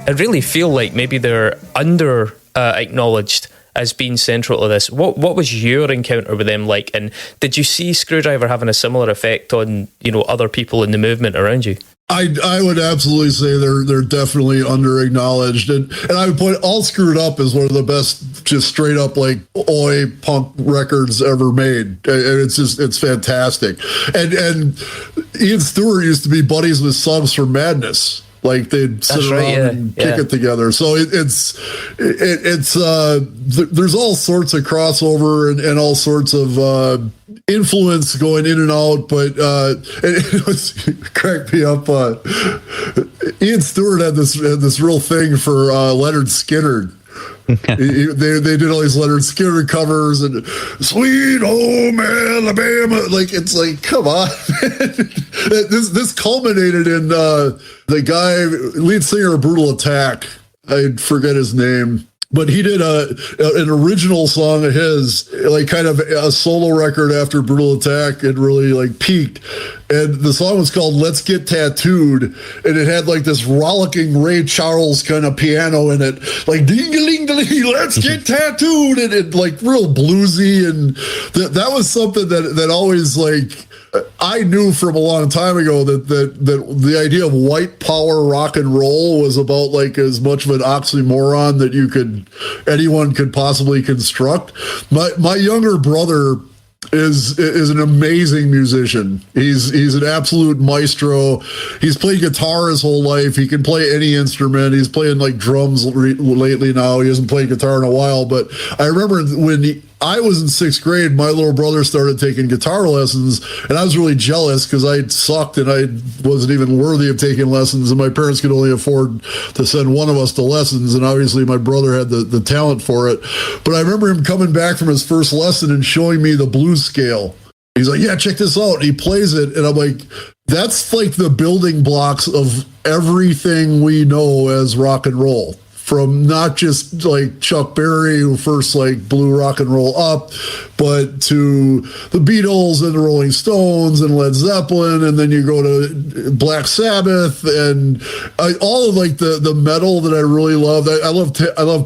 I really feel like maybe they're under acknowledged as being central to this. What was your encounter with them like, and did you see Skrewdriver having a similar effect on, you know, other people in the movement around you? I would absolutely say they're definitely under acknowledged, and I would put All Screwed Up as one of the best, just straight up like oi punk records ever made. And it's fantastic. And Ian Stewart used to be buddies with Songs for Madness. Like they'd sit around and kick it together. So it's there's all sorts of crossover and all sorts of influence going in and out. But it was cracked me up. Ian Stewart had this real thing for Leonard Skinner. They did all these Leonard Skinner covers and Sweet Home Alabama. Like, it's like, come on. This culminated in the guy, lead singer of Brutal Attack. I forget his name. But he did an original song of his, like kind of a solo record after Brutal Attack had really like peaked. And the song was called Let's Get Tattooed. And it had like this rollicking Ray Charles kind of piano in it. Like, ding-a-ling-a-ling, let's get tattooed. And it like real bluesy. And that was something that always like, I knew from a long time ago that the idea of white power rock and roll was about like as much of an oxymoron that anyone could possibly construct. My younger brother is an amazing musician. He's an absolute maestro. He's played guitar his whole life. He can play any instrument. He's playing like drums lately now. He hasn't played guitar in a while, but I remember when I was in 6th grade, my little brother started taking guitar lessons, and I was really jealous because I sucked and I wasn't even worthy of taking lessons, and my parents could only afford to send one of us to lessons, and obviously my brother had the talent for it. But I remember him coming back from his first lesson and showing me the blues scale. He's like, yeah, check this out. And he plays it, and I'm like, that's like the building blocks of everything we know as rock and roll. From not just like Chuck Berry, who first like blew rock and roll up, but to the Beatles and the Rolling Stones and Led Zeppelin, and then you go to Black Sabbath and all of like the metal that I really loved. I love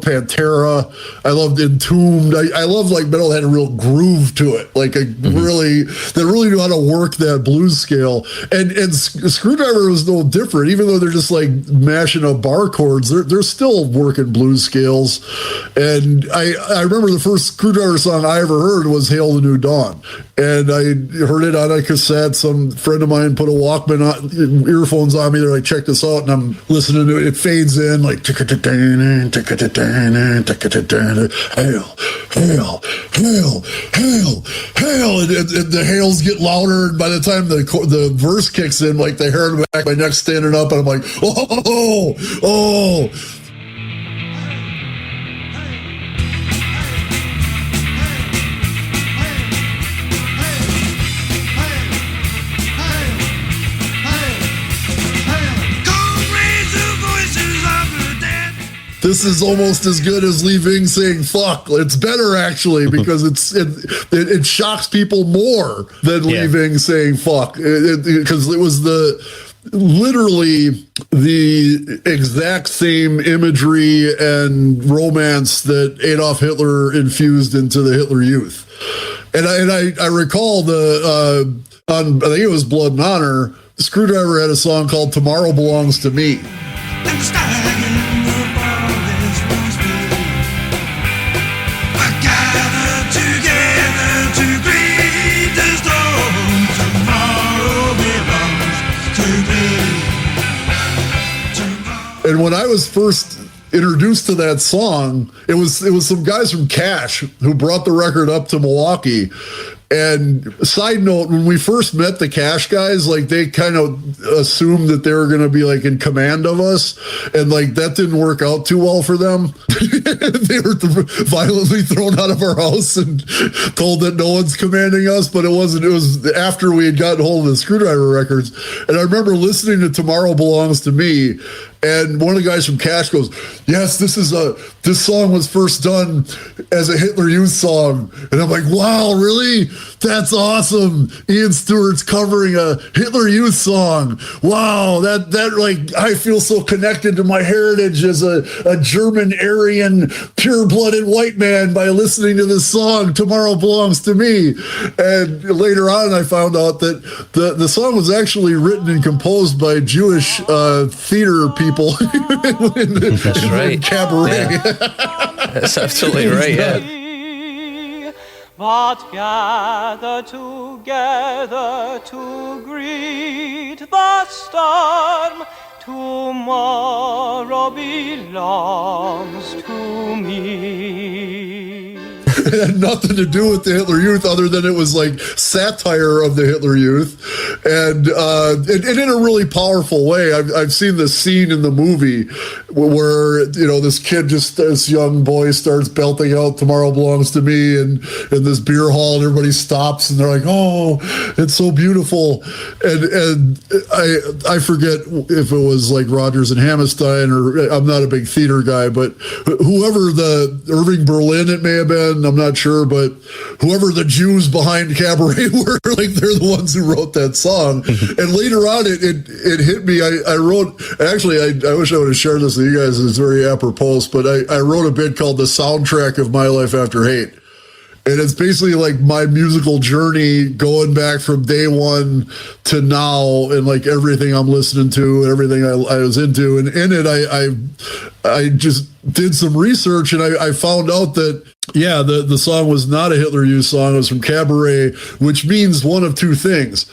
Pantera. I loved Entombed. I love like metal that had a real groove to it, like that really knew how to work that blues scale. And Skrewdriver was no different, even though they're just like mashing up bar chords. They're still working blues scales. And I remember the first Skrewdriver song I ever heard was Hail the New Dawn. And I heard it on a cassette. Some friend of mine put a Walkman on, earphones on me. They're like, check this out. And I'm listening to it. It fades in like, hail, hail, hail, hail, hail. And the hails get louder. And by the time the verse kicks in, like the hair on the back of my neck standing up. And I'm like, oh. This is almost as good as Lee Ving saying fuck. It's better actually because it shocks people more than Lee Ving saying fuck, because it was literally the exact same imagery and romance that Adolf Hitler infused into the Hitler Youth. And I recall I think it was Blood and Honor, Skrewdriver had a song called Tomorrow Belongs to Me. And when I was first introduced to that song, it was some guys from Cash who brought the record up to Milwaukee. And side note, when we first met the Cash guys, like they kind of assumed that they were going to be like in command of us. And like that didn't work out too well for them. They were violently thrown out of our house and told that no one's commanding us. But it was after we had gotten hold of the Skrewdriver records. And I remember listening to Tomorrow Belongs to Me. And one of the guys from Cash goes, yes, this is this song was first done as a Hitler Youth song. And I'm like, wow, really? That's awesome. Ian Stewart's covering a Hitler Youth song. Wow, that like, I feel so connected to my heritage as a German Aryan pure-blooded white man by listening to this song, Tomorrow Belongs to Me. And later on, I found out that the song was actually written and composed by Jewish theater people That's right. in cabaret. Yeah. That's absolutely right, yeah. But gather together to greet the storm. Tomorrow belongs to me. It had nothing to do with the Hitler Youth other than it was like satire of the Hitler Youth, and in a really powerful way. I've seen this scene in the movie where, you know, this young boy starts belting out "Tomorrow Belongs to Me" in this beer hall, and everybody stops and they're like, "Oh, it's so beautiful." And I forget if it was like Rodgers and Hammerstein, or I'm not a big theater guy, but whoever the Irving Berlin it may have been, I'm not sure, but whoever the Jews behind Cabaret were, like, they're the ones who wrote that song. And later on, it hit me. I wrote, actually, I wish I would have shared this with you guys. It's very apropos, but I wrote a bit called "The Soundtrack of My Life After Hate." And it's basically like my musical journey going back from day one to now, and like everything I'm listening to and everything I was into. And in it, I just did some research, and I found out that, yeah, the song was not a Hitler Youth song. It was from Cabaret, which means one of two things.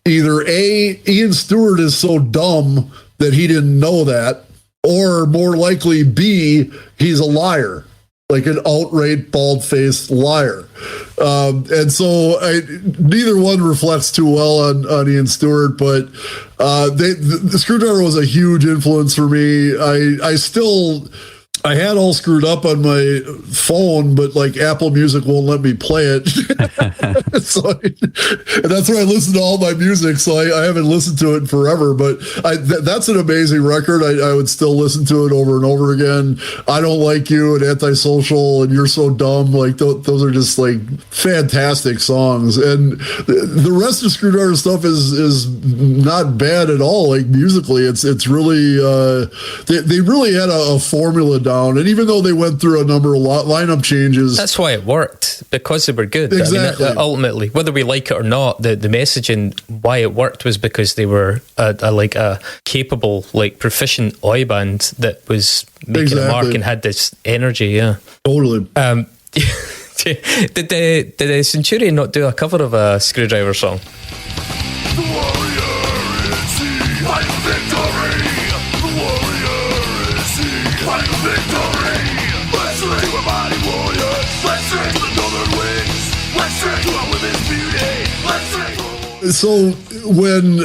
Either A, Ian Stewart is so dumb that he didn't know that, or more likely B, he's a liar. Like an outright bald-faced liar. And so neither one reflects too well on Ian Stewart, but the Skrewdriver was a huge influence for me. I had All Screwed Up on my phone, but like Apple Music won't let me play it. So and that's where I listen to all my music. So I haven't listened to it in forever, but that's an amazing record. I would still listen to it over and over again. I Don't Like You and Antisocial and You're So Dumb. Like those are just like fantastic songs. And the rest of Skrewdriver stuff is not bad at all. Like musically, it's really, they really had a formula down. And even though they went through a number of lineup changes, that's why it worked, because they were good. Exactly. I mean, ultimately, whether we like it or not, the messaging why it worked was because they were a capable, like proficient oi band that was making a mark and had this energy. Yeah, totally. Did the Centurion not do a cover of a Skrewdriver song? So when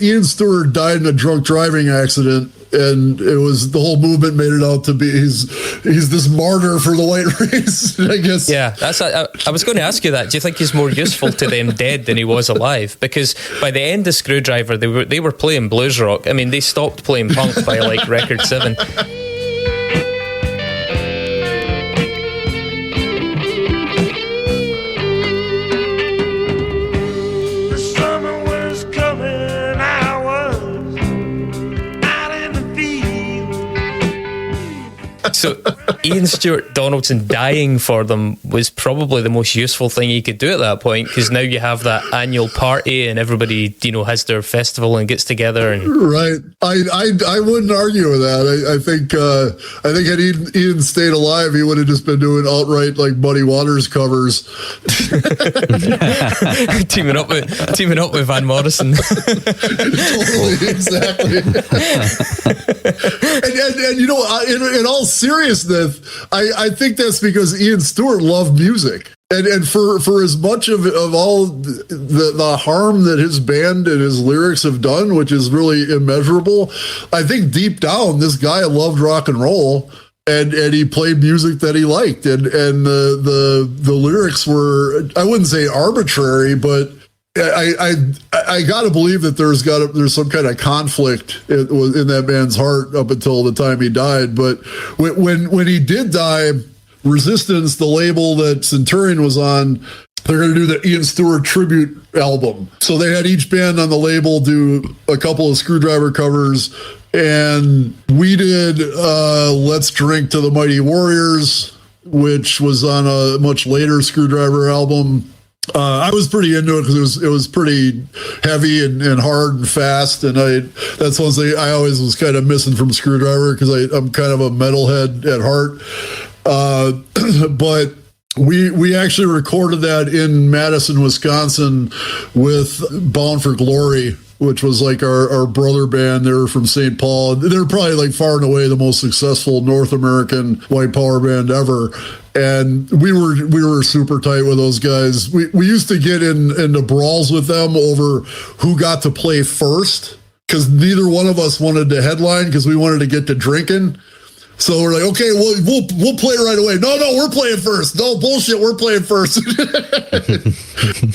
Ian Stewart died in a drunk driving accident, and it was the whole movement made it out to be he's this martyr for the white race, I guess. Yeah, I was going to ask you that. Do you think he's more useful to them dead than he was alive? Because by the end of Skrewdriver, they were playing blues rock. I mean, they stopped playing punk by like record 7. So Ian Stewart Donaldson dying for them was probably the most useful thing he could do at that point, because now you have that annual party and everybody, you know, has their festival and gets together. And right, I wouldn't argue with that. I think had Ian stayed alive, he would have just been doing outright like Muddy Waters covers, teaming up with Van Morrison. Totally, exactly. and you know, in all seriousness, I think that's because Ian Stewart loved music. And for as much of all the harm that his band and his lyrics have done, which is really immeasurable, I think deep down this guy loved rock and roll, and he played music that he liked, and the lyrics were, I wouldn't say arbitrary, but I got to believe that there's some kind of conflict in that man's heart up until the time he died. But when he did die, Resistance, the label that Centurion was on, they're going to do the Ian Stewart tribute album. So they had each band on the label do a couple of Skrewdriver covers, and we did Let's Drink to the Mighty Warriors, which was on a much later Skrewdriver album. I was pretty into it because it was pretty heavy and hard and fast, and that's one thing I always was kind of missing from Skrewdriver because I'm kind of a metalhead at heart. But we actually recorded that in Madison, Wisconsin, with Bound for Glory, which was like our brother band. They were from St. Paul. They're probably like far and away the most successful North American white power band ever. And we were super tight with those guys. We used to get into brawls with them over who got to play first, because neither one of us wanted to headline because we wanted to get to drinking. So we're like, okay, we'll play right away. No, we're playing first. No bullshit, we're playing first.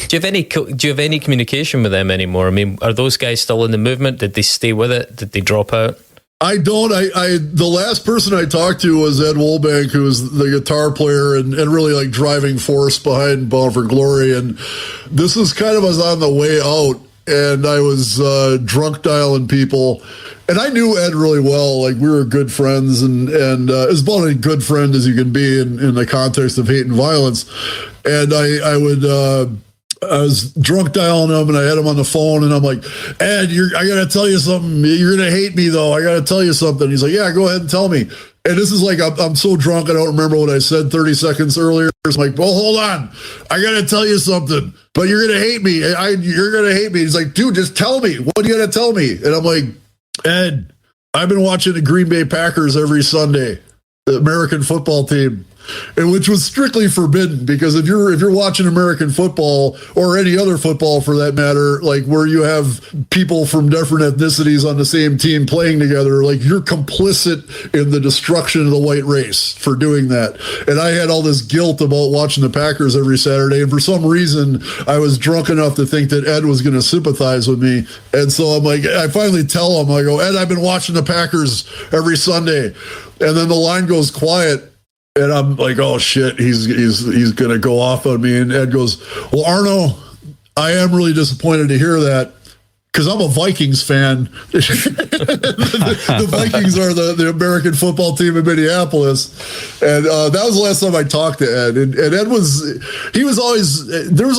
Do you have any communication with them anymore? I mean, are those guys still in the movement? Did they stay with it? Did they drop out? I don't. The last person I talked to was Ed Wolbank, who was the guitar player and really like driving force behind Bound for Glory. And this was kind of, I was on the way out, and I was drunk dialing people. And I knew Ed really well. Like, we were good friends, and as about a good friend as you can be in the context of hate and violence. And I was drunk dialing him, and I had him on the phone, and I'm like, Ed, I got to tell you something. You're going to hate me, though. I got to tell you something. He's like, yeah, go ahead and tell me. And this is like, I'm so drunk, I don't remember what I said 30 seconds earlier. It's like, well, hold on. I got to tell you something, but you're going to hate me. You're going to hate me. He's like, dude, just tell me. What do you got to tell me? And I'm like, Ed, I've been watching the Green Bay Packers every Sunday, the American football team, and which was strictly forbidden, because if you're watching American football, or any other football for that matter, like where you have people from different ethnicities on the same team playing together, like you're complicit in the destruction of the white race for doing that. And I had all this guilt about watching the Packers every Saturday, and for some reason I was drunk enough to think that Ed was going to sympathize with me. And so I'm like, I finally tell him, I go, Ed, I've been watching the Packers every Sunday. And then the line goes quiet. And I'm like, oh shit, he's gonna go off on me. And Ed goes, well, Arno, I am really disappointed to hear that, because I'm a Vikings fan. The Vikings are the American football team in Minneapolis. And that was the last time I talked to Ed. And Ed he was always, there was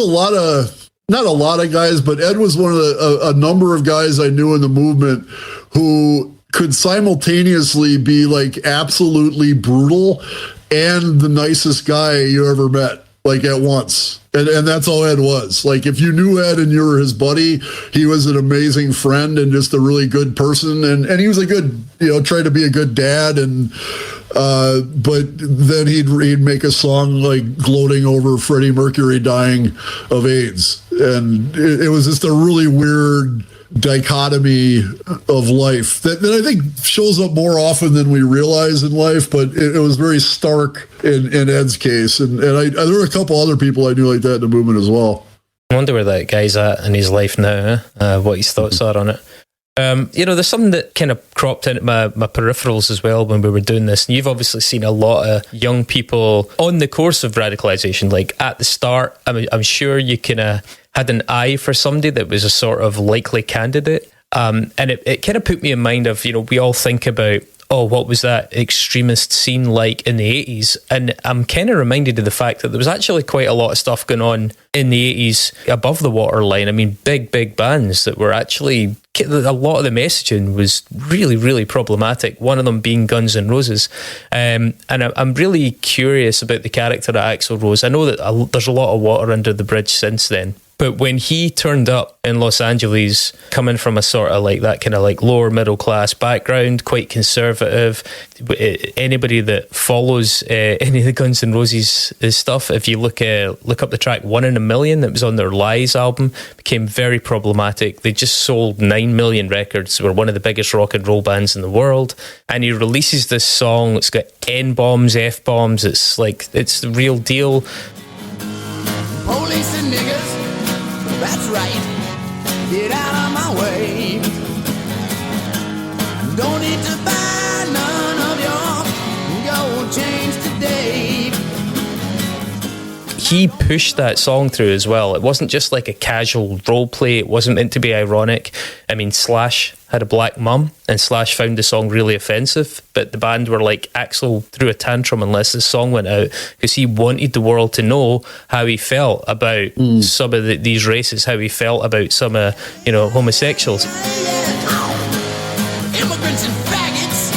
not a lot of guys, but Ed was one of a number of guys I knew in the movement who could simultaneously be like absolutely brutal and the nicest guy you ever met, like at once. And that's all Ed was. Like, if you knew Ed and you were his buddy, he was an amazing friend and just a really good person. And he was a good, tried to be a good dad. And, but then he'd make a song like gloating over Freddie Mercury dying of AIDS. And it was just a really weird dichotomy of life that I think shows up more often than we realize in life, but it was very stark in Ed's case. And there were a couple other people I knew like that in the movement as well. I wonder where that guy's at in his life now, what his thoughts are on it. There's something that kind of cropped into my peripherals as well when we were doing this. And you've obviously seen a lot of young people on the course of radicalization. Like at the start, I'm sure you kind of had an eye for somebody that was a sort of likely candidate. And it kind of put me in mind of, we all think about, what was that extremist scene like in the 80s? And I'm kind of reminded of the fact that there was actually quite a lot of stuff going on in the 80s above the waterline. I mean, big bands that were actually, a lot of the messaging was really, really problematic. One of them being Guns N' Roses. And I'm really curious about the character of Axl Rose. I know that there's a lot of water under the bridge since then. But when he turned up in Los Angeles, coming from a sort of like that kind of like lower middle class background, quite conservative, anybody that follows any of the Guns N' Roses stuff, if you look up the track 1 in a Million that was on their Lies album, became very problematic. They just sold 9 million records, were one of the biggest rock and roll bands in the world. And he releases this song, it's got N-bombs, F-bombs, it's like, it's the real deal. Police and niggas, That's right. Get out of my way. Don't need to buy none of your gold chains today. He pushed that song through as well. It wasn't just like a casual role play. It wasn't meant to be ironic. I mean, Slash had a black mum, and Slash found the song really offensive, but the band were like, Axl threw a tantrum unless the song went out, because he wanted the world to know how he felt about some of these races, how he felt about some homosexuals. Immigrants and faggots,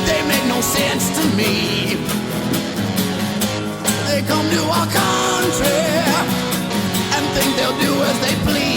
they make no sense to me. They come to our country and think they'll do as they please.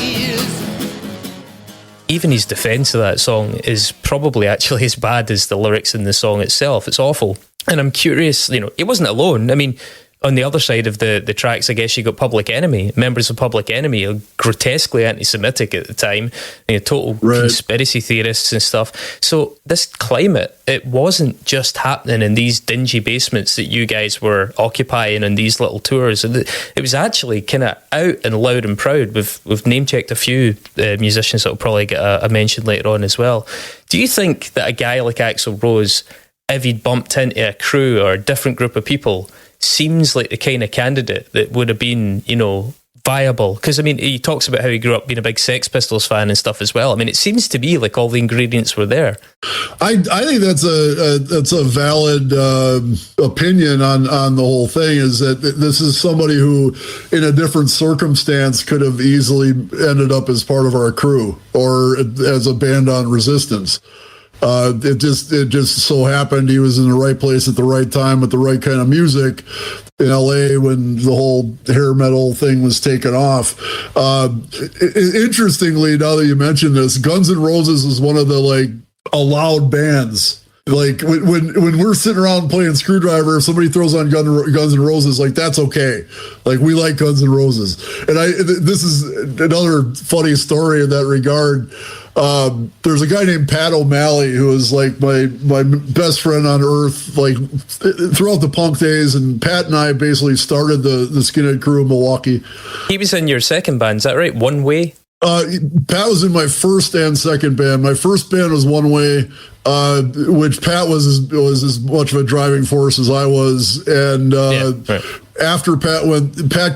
Even his defense of that song is probably actually as bad as the lyrics in the song itself. It's awful. And I'm curious, he wasn't alone. I mean, on the other side of the tracks, I guess you got Public Enemy. Members of Public Enemy are grotesquely anti-Semitic at the time, total conspiracy theorists and stuff. So this climate, it wasn't just happening in these dingy basements that you guys were occupying on these little tours. It was actually kind of out and loud and proud. We've name-checked a few musicians that will probably get a mention later on as well. Do you think that a guy like Axl Rose, if he'd bumped into a crew or a different group of people, seems like the kind of candidate that would have been, viable? Because, I mean, he talks about how he grew up being a big Sex Pistols fan and stuff as well. I mean, it seems to be like all the ingredients were there. I think that's a valid opinion on the whole thing, is that this is somebody who, in a different circumstance, could have easily ended up as part of our crew or as a band on Resistance. It just so happened he was in the right place at the right time with the right kind of music in LA when the whole hair metal thing was taken off. Interestingly, now that you mention this, Guns N' Roses is one of the allowed bands. Like when we're sitting around playing Skrewdriver, if somebody throws on Guns N' Roses, that's okay. Like, we like Guns N' Roses. And this is another funny story in that regard. There's a guy named Pat O'Malley who is like my best friend on earth, like throughout the punk days. And Pat and I basically started the Skinhead crew in Milwaukee. He was in your second band, is that right? One Way? Pat was in my first and second band. My first band was One Way, which Pat was as much of a driving force as I was. And after Pat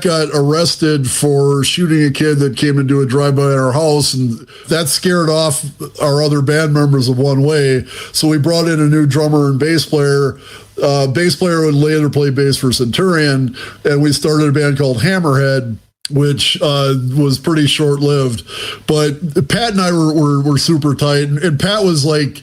got arrested for shooting a kid that came into a drive-by at our house, and that scared off our other band members of One Way. So we brought in a new drummer and bass player. Bass player would later play bass for Centurion, and we started a band called Hammerhead, which was pretty short-lived. But Pat and I were super tight, and Pat was like,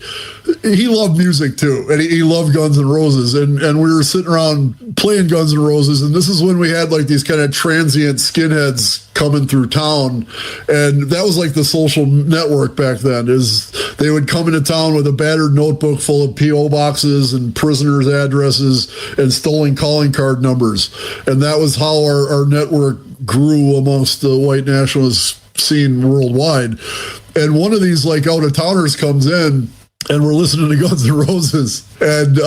he loved music too, and he loved Guns N' Roses, and we were sitting around playing Guns N' Roses, and this is when we had like these kind of transient skinheads coming through town, and that was like the social network back then, is they would come into town with a battered notebook full of P.O. boxes and prisoners' addresses and stolen calling card numbers, and that was how our network grew amongst the white nationalist scene worldwide. And one of these out-of-towners comes in, and we're listening to Guns N' Roses, and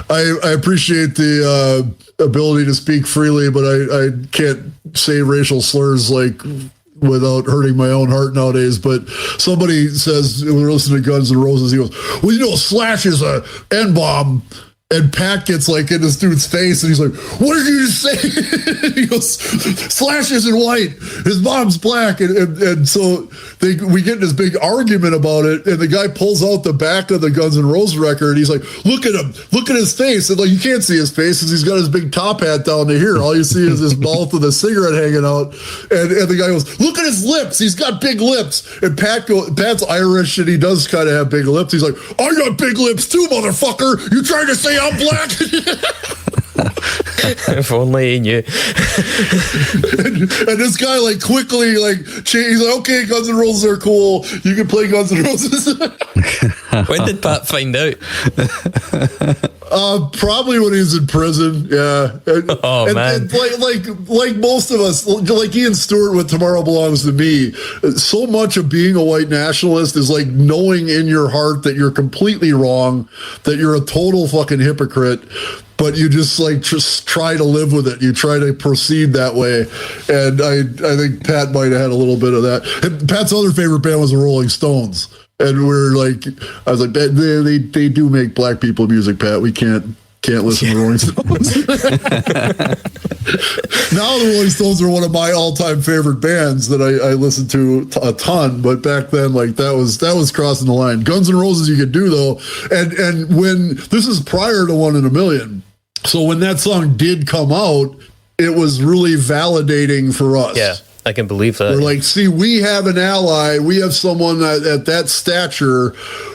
I appreciate the ability to speak freely, but I can't say racial slurs without hurting my own heart nowadays. But somebody says, we're listening to Guns N' Roses, he goes, well, Slash is a N-bomb. And Pat gets in this dude's face, and he's like, what did you just say? He goes, Slash isn't white, his mom's black. And so we get in this big argument about it, and the guy pulls out the back of the Guns N' Roses record, and he's like, look at him, look at his face. And you can't see his face because he's got his big top hat down to here. All you see is his mouth with a cigarette hanging out. And the guy goes, look at his lips, he's got big lips. And Pat's Irish, and he does kind of have big lips. He's like, I got big lips too, motherfucker. You trying to say I'm black? If only he knew. and this guy quickly he's like, okay, Guns N' Roses are cool, you can play Guns N' Roses. When did Pat find out? Probably when he was in prison. Yeah. Man. Like most of us, like Ian Stewart with Tomorrow Belongs to Me, so much of being a white nationalist is knowing in your heart that you're completely wrong, that you're a total fucking hypocrite, but you just like just try to live with it. You try to proceed that way. And I think Pat might have had a little bit of that. And Pat's other favorite band was the Rolling Stones. And we're like, I was like, they do make black people music, Pat. We can't listen to Rolling Stones. Now the Rolling Stones are one of my all-time favorite bands that I listen to a ton. But back then, like that was crossing the line. Guns N' Roses you could do though, and when this is prior to One in a Million, so when that song did come out, it was really validating for us. Yeah. I can believe that. We're like, see, we have an ally. We have someone at that stature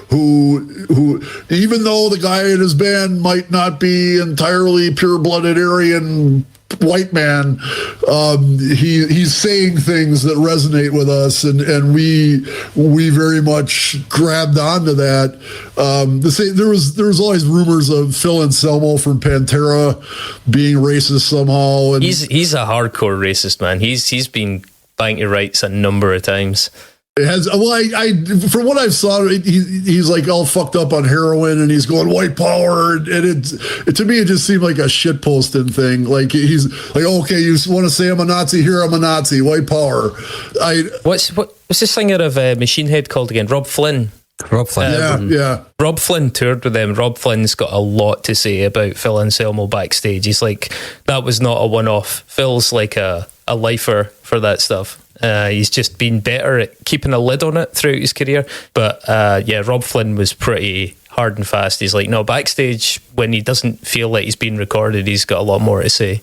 who, even though the guy in his band might not be entirely pure-blooded Aryan white man, he's saying things that resonate with us, and we very much grabbed onto that. There was always rumors of Phil Anselmo from Pantera being racist somehow, and he's a hardcore racist, man. He's been banging to rights a number of times. It has, well, I from what I saw, he's like all fucked up on heroin, and he's going white power, and it to me it just seemed like a shit posting thing. Like he's like, okay, you want to say I'm a Nazi? Here I'm a Nazi. White power. What's the singer of Machine Head called again? Rob Flynn. Rob Flynn. Yeah. Rob Flynn toured with them. Rob Flynn's got a lot to say about Phil Anselmo backstage. He's like, that was not a one-off. Phil's like a lifer for that stuff. He's just been better at keeping a lid on it throughout his career. But yeah, Rob Flynn was pretty hard and fast. He's like, no, backstage, when he doesn't feel like he's being recorded, he's got a lot more to say.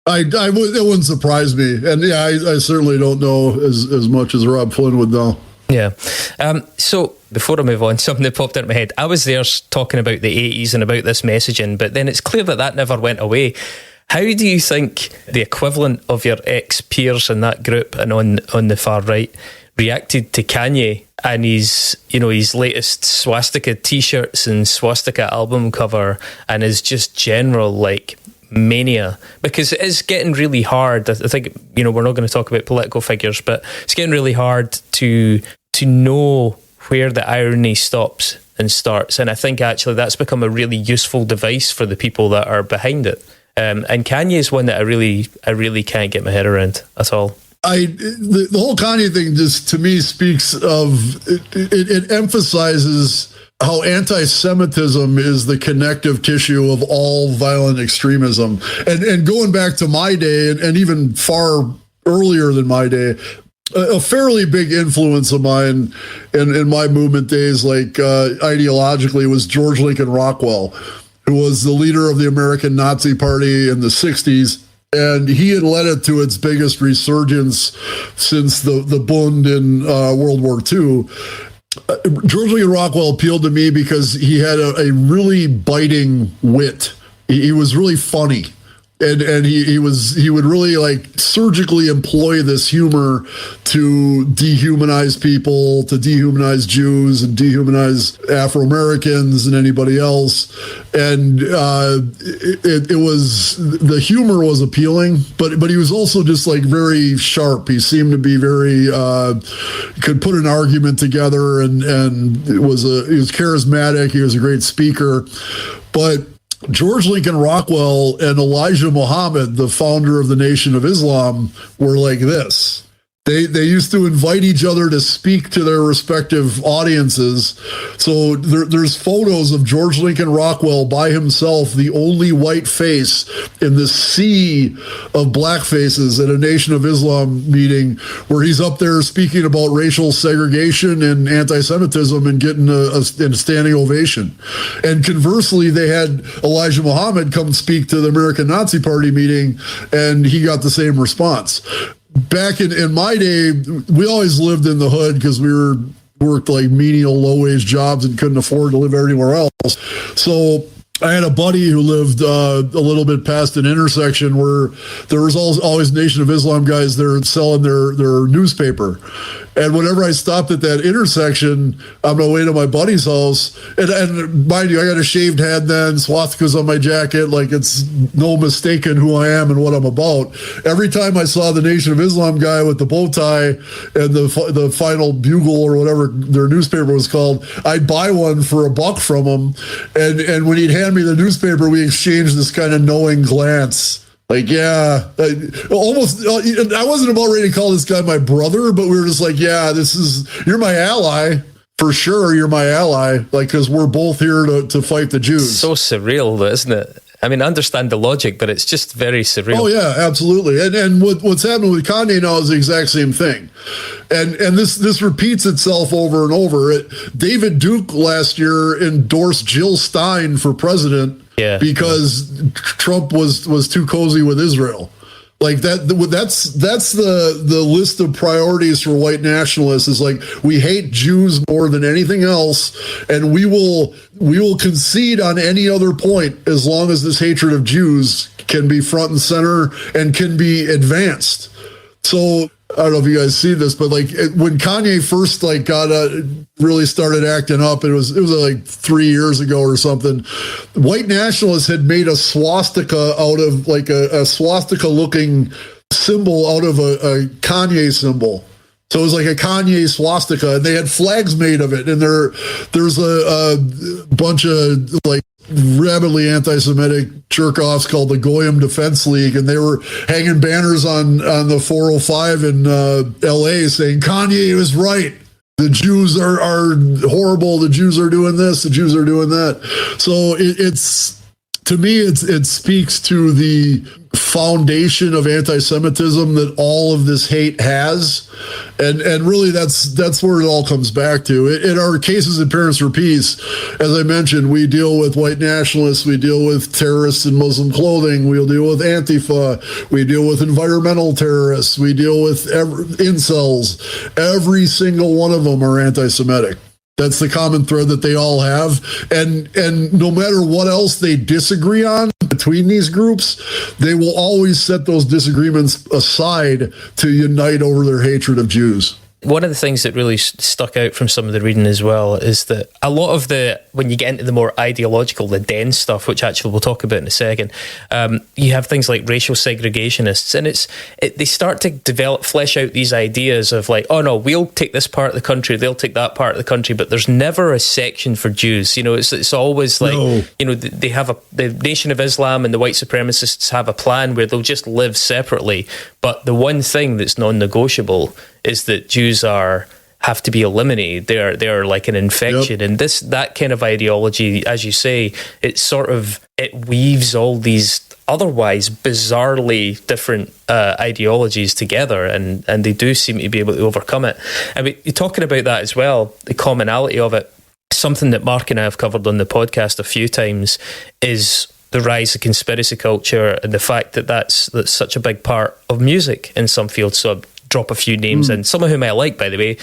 It wouldn't surprise me. And yeah, I certainly don't know as much as Rob Flynn would know. Yeah. So before I move on, something that popped into my head. I was there talking about the 80s and about this messaging, but then it's clear that never went away. How do you think the equivalent of your ex-peers in that group and on the far right reacted to Kanye and his latest swastika t-shirts and swastika album cover and his just general like mania? Because it is getting really hard. I think, we're not going to talk about political figures, but it's getting really hard to know where the irony stops and starts. And I think actually that's become a really useful device for the people that are behind it. And Kanye is one that I really can't get my head around at all. The whole Kanye thing just to me speaks of it emphasizes how anti-Semitism is the connective tissue of all violent extremism. And going back to my day and even far earlier than my day, a fairly big influence of mine in my movement days, like ideologically, was George Lincoln Rockwell, who was the leader of the American Nazi Party in the 60s. And he had led it to its biggest resurgence since the Bund in World War II. George Lincoln Rockwell appealed to me because he had a really biting wit. He was really funny. And he would really like surgically employ this humor to dehumanize people, to dehumanize Jews and dehumanize Afro-Americans and anybody else. And it was, the humor was appealing, but he was also just like very sharp. He seemed to be very could put an argument together, and he was charismatic. He was a great speaker, but George Lincoln Rockwell and Elijah Muhammad, the founder of the Nation of Islam, were like this. They used to invite each other to speak to their respective audiences. So there's photos of George Lincoln Rockwell by himself, the only white face in this sea of black faces at a Nation of Islam meeting, where he's up there speaking about racial segregation and anti-Semitism and getting a standing ovation. And conversely, they had Elijah Muhammad come speak to the American Nazi Party meeting, and he got the same response. Back in my day, we always lived in the hood because we worked like menial low-wage jobs and couldn't afford to live anywhere else. So I had a buddy who lived a little bit past an intersection where there was always Nation of Islam guys there selling their newspaper. And whenever I stopped at that intersection on my way to my buddy's house, and mind you, I got a shaved head then, swastikas on my jacket, like it's no mistaking who I am and what I'm about. Every time I saw the Nation of Islam guy with the bow tie and the Final Bugle or whatever their newspaper was called, I'd buy one for $1 from him. And when he'd hand hand me the newspaper, we exchanged this kind of knowing glance. Like, yeah, almost. I wasn't about ready to call this guy my brother, but we were just like, yeah, you're my ally. For sure, you're my ally, like, because we're both here to fight the Jews. So surreal, though, isn't it? I mean, I understand the logic, but it's just very surreal. Oh yeah, absolutely. And what's happening with Kanye now is the exact same thing, and this repeats itself over and over. David Duke last year endorsed Jill Stein for president because Trump was too cozy with Israel. Like that's the list of priorities for white nationalists is like, we hate Jews more than anything else, and we will concede on any other point as long as this hatred of Jews can be front and center and can be advanced. So I don't know if you guys see this, but like when Kanye first like really started acting up, it was like 3 years ago or something. White nationalists had made a swastika out of like a swastika looking symbol out of a Kanye symbol. So it was like a Kanye swastika, and they had flags made of it. And there's a bunch of like rabidly anti-Semitic jerk-offs called the Goyim Defense League, and they were hanging banners on the 405 in L.A. saying Kanye was right. The Jews are horrible. The Jews are doing this. The Jews are doing that. So it's to me, it speaks to the foundation of anti-Semitism that all of this hate has, and really that's where it all comes back to. In our cases in Parents for Peace, as I mentioned, we deal with white nationalists, we deal with terrorists in Muslim clothing, we'll deal with Antifa, we deal with environmental terrorists, we deal with incels. Every single one of them are anti-Semitic. That's the common thread that they all have. And no matter what else they disagree on between these groups, they will always set those disagreements aside to unite over their hatred of Jews. One of the things that really stuck out from some of the reading as well is that a lot of when you get into the more ideological, the dense stuff, which actually we'll talk about in a second, you have things like racial segregationists, and they start to flesh out these ideas of like, oh no, we'll take this part of the country, they'll take that part of the country, but there's never a section for Jews. You know, it's always like, you know, they have the Nation of Islam and the white supremacists have a plan where they'll just live separately, but the one thing that's non-negotiable is that Jews have to be eliminated. They are like an infection. Yep. And that kind of ideology, as you say, it weaves all these otherwise bizarrely different ideologies together, and they do seem to be able to overcome it. I mean, you're talking about that as well, the commonality of it. Something that Mark and I have covered on the podcast a few times is the rise of conspiracy culture and the fact that that's such a big part of music in some fields. So drop a few names in, some of whom I like, by the way.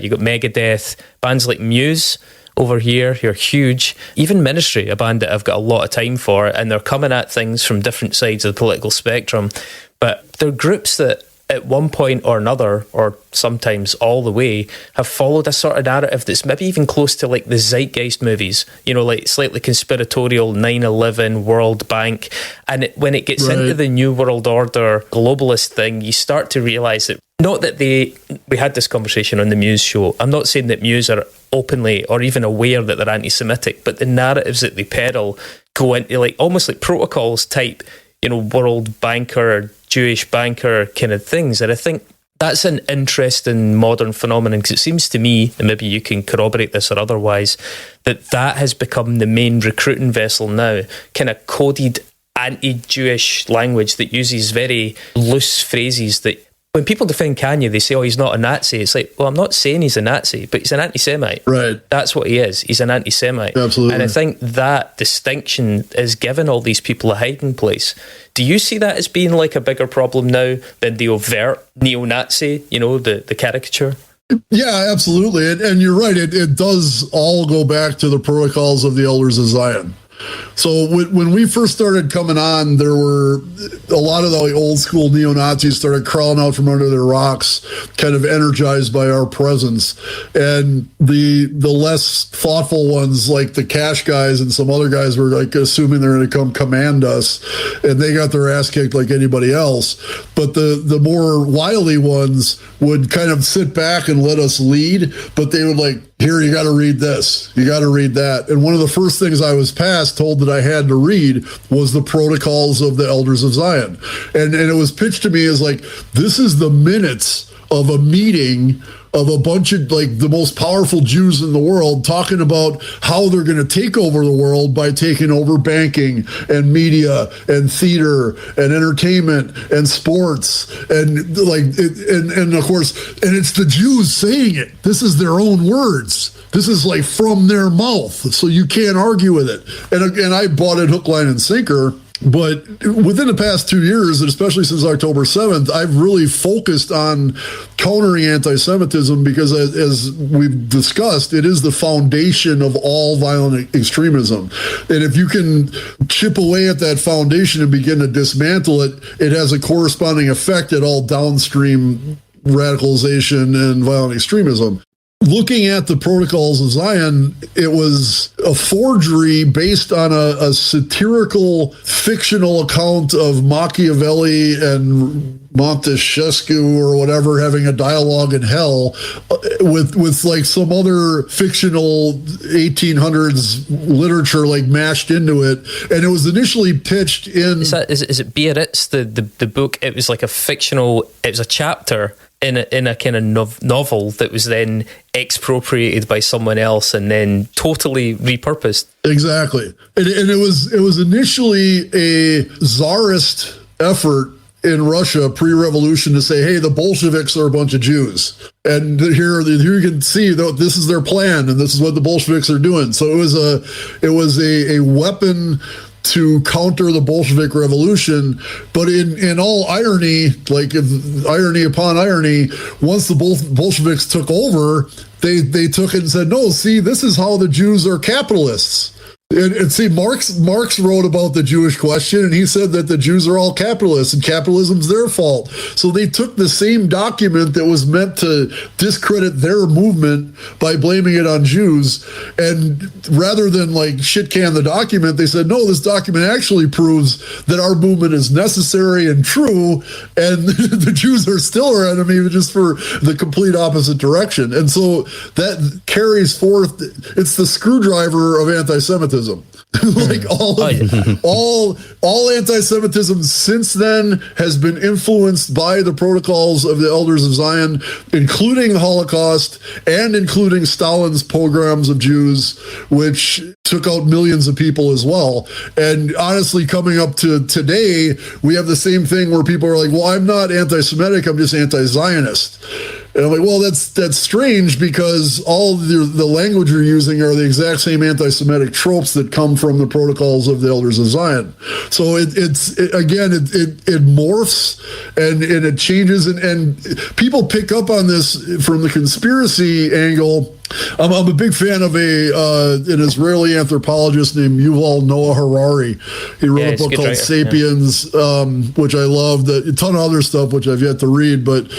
You got Megadeth, bands like Muse over here, who are huge. Even Ministry, a band that I've got a lot of time for, and they're coming at things from different sides of the political spectrum. But they're groups that at one point or another, or sometimes all the way, have followed a sort of narrative that's maybe even close to like the Zeitgeist movies, you know, like slightly conspiratorial 9/11, World Bank. And when it gets into the New World Order globalist thing, you start to realise that not that we had this conversation on the Muse show. I'm not saying that Muse are openly or even aware that they're anti-Semitic, but the narratives that they peddle go into like almost like protocols type, you know, world banker, Jewish banker kind of things. And I think that's an interesting modern phenomenon, because it seems to me, and maybe you can corroborate this or otherwise, that has become the main recruiting vessel now, kind of coded anti-Jewish language that uses very loose phrases that when people defend Kanye, they say, oh, he's not a Nazi. It's like, well, I'm not saying he's a Nazi, but he's an anti-Semite. Right. That's what he is. He's an anti-Semite. Absolutely. And I think that distinction is given all these people a hiding place. Do you see that as being like a bigger problem now than the overt neo-Nazi, you know, the caricature? Yeah, absolutely. And you're right. It does all go back to the protocols of the elders of Zion. So when we first started coming on, there were a lot of the like, old school neo-Nazis started crawling out from under their rocks, kind of energized by our presence. And the less thoughtful ones, like the cash guys and some other guys, were like assuming they're going to come command us, and they got their ass kicked like anybody else. But the more wily ones would kind of sit back and let us lead, but they would like here, you got to read this, you got to read that. And one of the first things I was told that I had to read was the Protocols of the Elders of Zion. And it was pitched to me as like, this is the minutes of a meeting of a bunch of like the most powerful Jews in the world talking about how they're going to take over the world by taking over banking and media and theater and entertainment and sports and like and of course, and it's the Jews saying it. This is their own words. This is like from their mouth, so you can't argue with it. And I bought it hook, line, and sinker. But within the past 2 years, and especially since October 7th, I've really focused on countering anti-Semitism because, as we've discussed, it is the foundation of all violent extremism. And if you can chip away at that foundation and begin to dismantle it, it has a corresponding effect at all downstream radicalization and violent extremism. Looking at the Protocols of Zion, it was a forgery based on a satirical, fictional account of Machiavelli and Montesquieu or whatever having a dialogue in hell with like some other fictional 1800s literature like mashed into it. And it was initially pitched in... Is it Biarritz, the book? It was like a fictional... It was a chapter in a kind of novel that was then expropriated by someone else and then totally repurposed. Exactly. And it was initially a czarist effort in Russia pre-revolution to say, hey, the Bolsheviks are a bunch of Jews. And here you can see that this is their plan and this is what the Bolsheviks are doing. So it was a weapon to counter the Bolshevik revolution. But in all irony, like irony upon irony, once the Bolsheviks took over, they took it and said, no, see, this is how the Jews are capitalists. And see, Marx wrote about the Jewish question, and he said that the Jews are all capitalists, and capitalism's their fault. So they took the same document that was meant to discredit their movement by blaming it on Jews, and rather than like shit can the document, they said, no, this document actually proves that our movement is necessary and true, and the Jews are still our enemy, just for the complete opposite direction. And so that carries forth, it's the screwdriver of anti-Semitism. Like all anti-Semitism since then has been influenced by the Protocols of the Elders of Zion, including the Holocaust and including Stalin's pogroms of Jews, which took out millions of people as well. And honestly, coming up to today, we have the same thing where people are like, well, I'm not anti-Semitic, I'm just anti-Zionist. And I'm like, well, that's strange because all the language you're using are the exact same anti-Semitic tropes that come from the Protocols of the Elders of Zion. So it morphs and it changes, and people pick up on this from the conspiracy angle. I'm a big fan of an Israeli anthropologist named Yuval Noah Harari. He wrote a book called writer, Sapiens, which I loved. A ton of other stuff which I've yet to read, but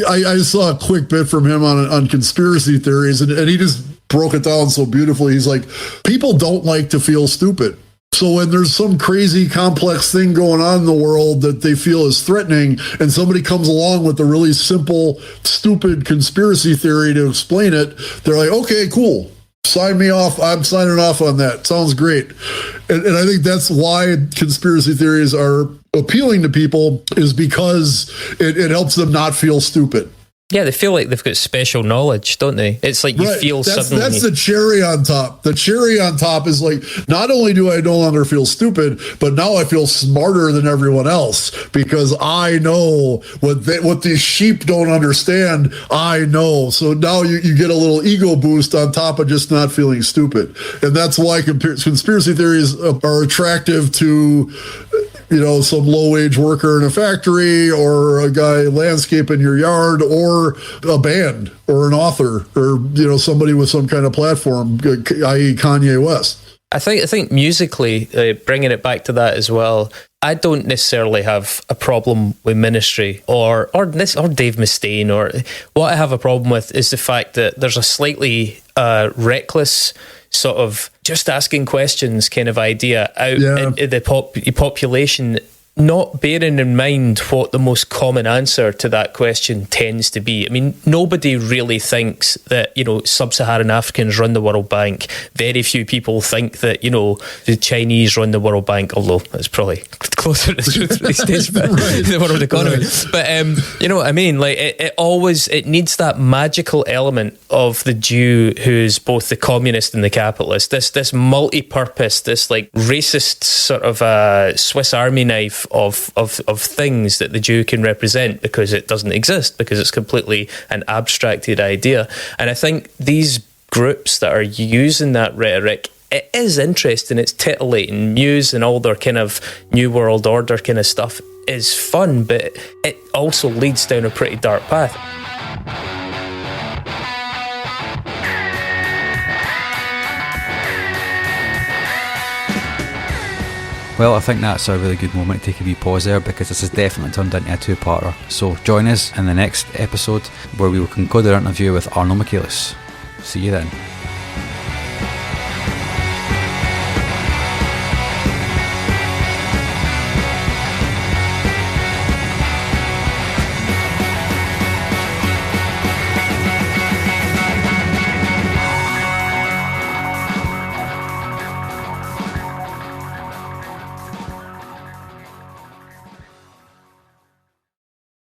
I saw a quick bit from him on conspiracy theories, and he just broke it down so beautifully. He's like, people don't like to feel stupid. So when there's some crazy complex thing going on in the world that they feel is threatening, and somebody comes along with a really simple, stupid conspiracy theory to explain it, they're like, okay, cool. Sign me off. I'm signing off on that. Sounds great. And I think that's why conspiracy theories are appealing to people, is because it helps them not feel stupid. Yeah, they feel like they've got special knowledge, don't they? It's like you feel suddenly... That's the cherry on top. The cherry on top is like, not only do I no longer feel stupid, but now I feel smarter than everyone else because I know what these sheep don't understand, I know. So now you get a little ego boost on top of just not feeling stupid. And that's why conspiracy theories are attractive to... some low-wage worker in a factory, or a guy landscaping your yard, or a band, or an author, or somebody with some kind of platform, i.e. Kanye West. I think musically, bringing it back to that as well, I don't necessarily have a problem with Ministry or Dave Mustaine. Or what I have a problem with is the fact that there's a slightly reckless sort of just asking questions kind of idea out into the population not bearing in mind what the most common answer to that question tends to be. I mean, nobody really thinks that, sub-Saharan Africans run the World Bank. Very few people think that, the Chinese run the World Bank, although that's probably closer to the truth these days, but the world economy. Right. But, you know what I mean? Like, it needs that magical element of the Jew who's both the communist and the capitalist. This multi-purpose, this like racist sort of Swiss Army knife of things that the Jew can represent, because it doesn't exist, because it's completely an abstracted idea. And I think these groups that are using that rhetoric, it is interesting, it's titillating. Muse and all their kind of New World Order kind of stuff is fun, but it also leads down a pretty dark path. Well, I think that's a really good moment to take a wee pause there, because this has definitely turned into a two-parter. So join us in the next episode where we will conclude our interview with Arno Michaelis. See you then.